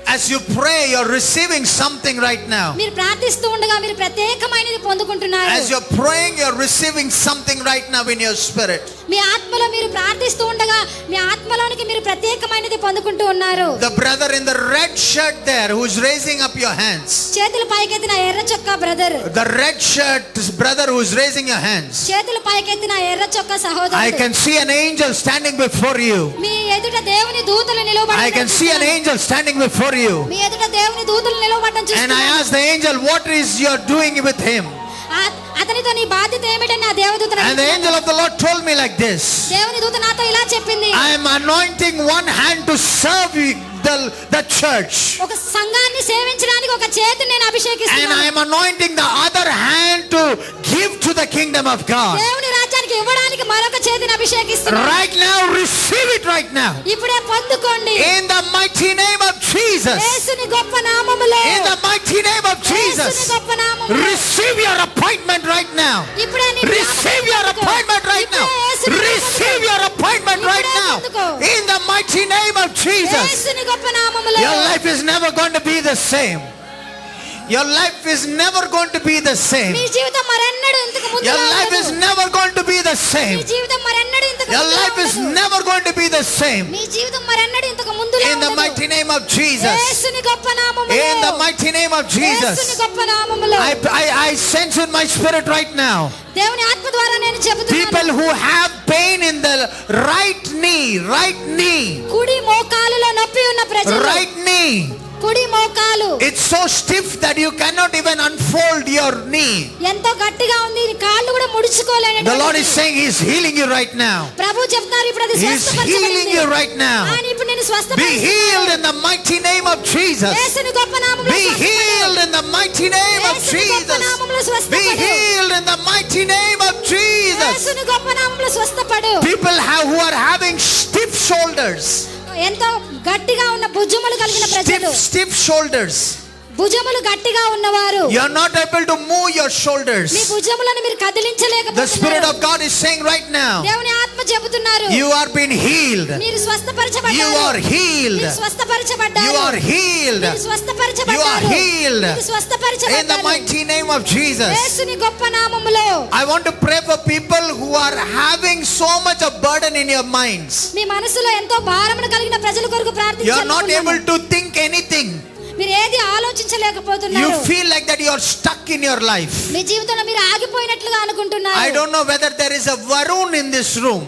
D: As you pray, you're receiving something right now.
C: మీరు ప్రార్థిస్తూ ఉండగా మీరు ప్రత్యేకమైనది పొందుకుంటున్నారు.
D: As you're praying, you're receiving something right now in your spirit.
C: మీ ఆత్మలో మీరు ప్రార్థిస్తూ ఉండగా మీ ఆత్మలోనికి మీరు ప్రత్యేకమైనది పొందుకుంటూ ఉన్నారు.
D: The brother in the red shirt there who's raising up your hands.
C: చేతులు పైకెత్తిన ఎర్ర చొక్కా brother.
D: The red shirt brother who's raising your hands.
C: చేతులు పైకెత్తిన ఎర్ర చొక్కా
D: I
C: సహోదరుడు.
D: can see an angel standing before you.
C: మీ ఎదుట దేవుని దూతలు నిలబడి
D: I can see an angel standing before you.
C: మీ ఎదుట దేవుని దూతలు నిలబడడం
D: And I
C: చూస్తున్నాను.
D: asked the angel, what is you're doing with him?
C: అతనితో నీ బాధ్యత ఏమిటని ఆ దేవదూత
D: And the angel of the Lord told me like this.
C: దేవుని దూత నాతో ఇలా చెప్పింది.
D: I am anointing one hand to serve the church.
C: ఒక సంఘాన్ని సేవించడానికి ఒక చేతిని నేను
D: And
C: అభిషేకిస్తున్నాను.
D: I am anointing the other hand to give to the kingdom of God.
C: దేవుని రాజ్యానికి ఇవ్వడానికి మరొక చేతిని అభిషేకిస్తున్నాను.
D: Right now, receive it right now.
C: ఇప్పుడే పొందుకోండి.
D: In the mighty name of Jesus.
C: యేసుని గొప్ప నామములో.
D: In the mighty name of Jesus.
C: యేసుని గొప్ప నామములో.
D: Receive your appointment right now.
C: ఇప్పుడే నీ
D: Receive your appointment right now. Receive your appointment right now. In the mighty name of Jesus.
C: యేసుని గొప్ప నామములో.
D: Your life is never going to be the same. Your life is never going to be the same.
C: మీ జీవితం మరెన్నడూ ఇంతకు ముందు
D: Your life is never going to be the
C: me
D: same.
C: జీవితం మరెన్నడూ ఇంతకు
D: Your
C: ముందు
D: life is
C: ఉండదు.
D: never going to be the same.
C: మీ జీవితం మరెన్నడూ ఇంతకు ముందు
D: In the mighty name of Jesus.
C: యేసుని గొప్ప నామములో.
D: In the mighty name of
C: యేసుని
D: Jesus.
C: గొప్ప నామములో.
D: I sense in my spirit right now.
C: దేవుని ఆత్మ ద్వారా నేను చెబుతున్నాను.
D: People who have pain in the right knee.
C: కుడి మోకాలులో నొప్పి ఉన్న ప్రజలు.
D: Right knee.
C: కుడి మోకాలు
D: It's so stiff that you cannot even unfold your knee.
C: ఎంతో గట్టిగా ఉంది. ఈ కాళ్ళు కూడా ముడుచుకోలేని.
D: The Lord is saying He's healing you right now.
C: ప్రభు చెప్తున్నారు ఇప్పుడు అది
D: He's healing you right now.
C: ఆయన ఇప్పుడు నేను
D: Be
C: స్వస్థపరుస్తున్నాను.
D: healed in the mighty name of Jesus.
C: యేసుని గొప్ప నామములో
D: Be healed in the mighty name of
C: యేసుని గొప్ప
D: Jesus.
C: నామములో
D: Be
C: స్వస్థపడు.
D: healed in the mighty name of Jesus.
C: యేసుని గొప్ప నామములో స్వస్థపడు.
D: People who are having stiff shoulders.
C: ఎంతో గట్టిగా ఉన్న భుజములు కలిగిన ప్రజలు.
D: Stiff shoulders.
C: భుజములు గట్టిగా ఉన్నవారు.
D: You are not able to move your shoulders.
C: మీ భుజములను మీరు
D: The Spirit
C: కదిలించలేకపోతున్నారు.
D: of God is saying right now,
C: దేవుని ఆత్మ చెబుతున్నారు.
D: you are being healed.
C: మీరు స్వస్థపరచబడ్డారు.
D: You are healed.
C: మీరు స్వస్థపరచబడ్డారు.
D: You are healed.
C: మీరు స్వస్థపరచబడ్డారు.
D: You are healed.
C: మీరు
D: In the
C: స్వస్థపరచబడ్డారు.
D: mighty name of Jesus.
C: యేసుని గొప్ప నామములో.
D: I want to pray for people who are having so much of burden in your minds.
C: మీ మనసులో ఎంతో భారమును కలిగిన ప్రజల కొరకు
D: You are not able
C: ప్రార్థించాలి.
D: to think anything.
C: మీరు ఏది
D: You
C: ఆలోచించలేకపోతున్నారు.
D: feel like that you are stuck in your life.
C: మీ జీవితంలో మీరు ఆగిపోయినట్లుగా అనుకుంటున్నారు.
D: I don't know whether there is a Varun in this room.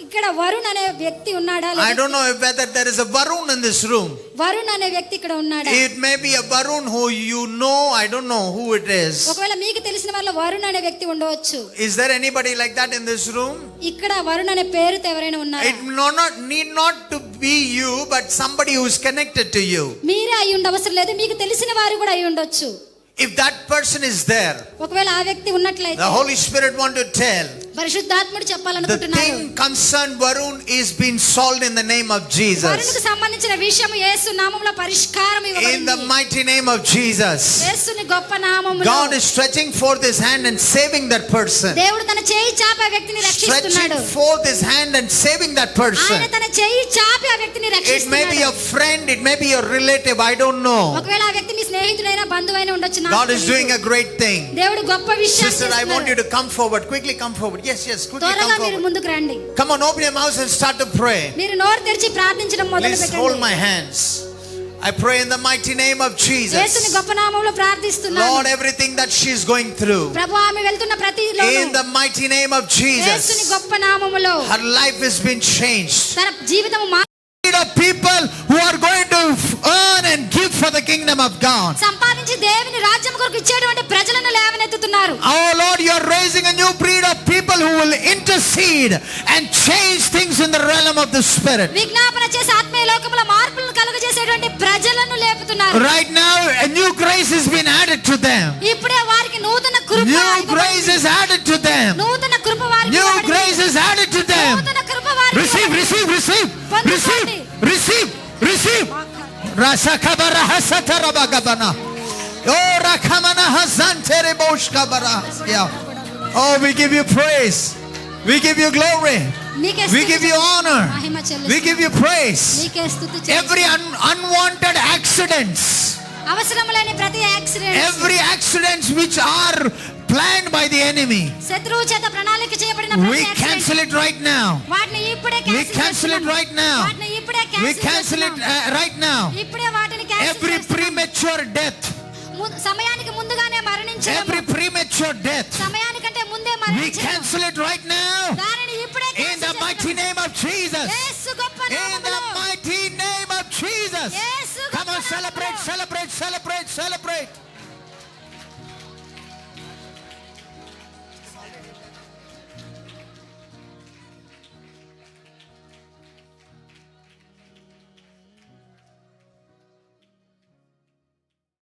C: ఇక్కడ వరుణ్ అనే వ్యక్తి ఉన్నాడా?
D: I don't know whether there is a Varun in this room.
C: Varun అనే వ్యక్తి ఇక్కడ ఉన్నాడా?
D: It may be a Varun who you know. I don't know who it is.
C: ఒకవేళ మీకు తెలిసిన వాళ్ళ వరుణ్ అనే వ్యక్తి ఉండవచ్చు.
D: Is there anybody like that in this room?
C: ఇక్కడ వరుణ్ అనే పేరుతో ఎవరైనా ఉన్నారా?
D: It need not to be you, but somebody who is connected to you.
C: మీరే అయి ఉండవసరం లేదు. మీకు తెలిసిన వారు కూడా అయి ఉండొచ్చు.
D: If that person is there,
C: ఒకవేళ ఆ వ్యక్తి ఉన్నట్లయితే
D: the Holy Spirit want to tell,
C: పరిశుద్ధాత్ముడు
D: the
C: చెప్పాలనుకుంటున్నారు.
D: thing concerned Varun is being solved in the name of Jesus.
C: వరుణ్కు సంబంధించిన విషయం యేసు నామములో పరిష్కారం
D: In
C: ఇవ్వబడింది.
D: the mighty name of Jesus.
C: యేసుని గొప్ప నామములో
D: God is stretching forth His hand and saving that person.
C: దేవుడు తన చేయి చాపి ఆ వ్యక్తిని
D: Stretching
C: రక్షిస్తున్నాడు.
D: forth His hand and saving that person.
C: ఆయన తన చేయి చాపి ఆ వ్యక్తిని
D: It may be
C: రక్షిస్తున్నాడు.
D: a friend, it may be your relative, I don't know.
C: ఒకవేళ ఆ వ్యక్తి మీ స్నేహితుడైనా బంధువైనా ఉండొచ్చు. నాకు
D: God is
C: తెలీదు.
D: doing a great thing.
C: దేవుడు గొప్ప విషయం
D: Sister, I want you to come forward. Quickly come forward. Yes, quickly
C: త్వరగా
D: come
C: మీరు
D: forward.
C: ముందుకు రండి.
D: Come on, open your mouth and start to pray.
C: మీరు నోరు తెరిచి ప్రార్థించడం మొదలు
D: Please hold
C: పెట్టండి.
D: my hands. I pray in the mighty name of
C: యేసుని
D: Jesus.
C: గొప్ప నామములో ప్రార్థిస్తున్నాను.
D: Lord, everything that she is going through,
C: ప్రభు ఆమె వెళ్తున్న ప్రతి
D: in the mighty name of
C: యేసుని
D: Jesus,
C: గొప్ప నామములో
D: her life has been changed.
C: తన జీవితం
D: Of people who are going to earn and give for for the kingdom of God.
C: సంపాదించి దేవుని రాజ్యం కొరకు ఇచ్చేటువంటి ప్రజలను లేవనెత్తుతున్నారు.
D: Oh Lord, you are raising a new breed of people who will intercede and change things in the realm of the spirit.
C: విజ్ఞాపన చేసి ఆత్మీయ లోకములో మార్పులను కలుగజేసేటువంటి ప్రజలను లేపుతున్నారు.
D: Right now a new grace has been added to them.
C: ఇప్పుడే వారికి నూతన కృప
D: New grace is added to them.
C: నూతన కృప వారికి
D: New grace is added to them.
C: నూతన కృప వారికి
D: Receive, receive, receive, receive, receive, receive. Rasakabara hasatarabagabana. Oh, rakamana hazantere boshkabara. Yeah. Oh, we give you praise. We give you glory. We give you honor. We give you praise. Every unwanted accidents.
C: అవసరం లేని ప్రతి accident,
D: Every accidents which are planned by the enemy,
C: శత్రువు చేత ప్రణాళిక చేయబడిన
D: we
C: ప్రతి
D: cancel it right now.
C: వాటిని ఇప్పుడే
D: We cancel it right now.
C: వాటిని ఇప్పుడే
D: We cancel it right now.
C: ఇప్పుడే వాటిని క్యాన్సిల్
D: Every premature death,
C: సమయానికి ముందుగానే మరణించడం,
D: every premature death,
C: సమయానికంటే ముందే
D: we
C: మరణించడం,
D: cancel it right now.
C: దానిని ఇప్పుడే
D: In the mighty name of Jesus.
C: యేసు గొప్ప
D: In the
C: నామములో,
D: mighty name of Jesus.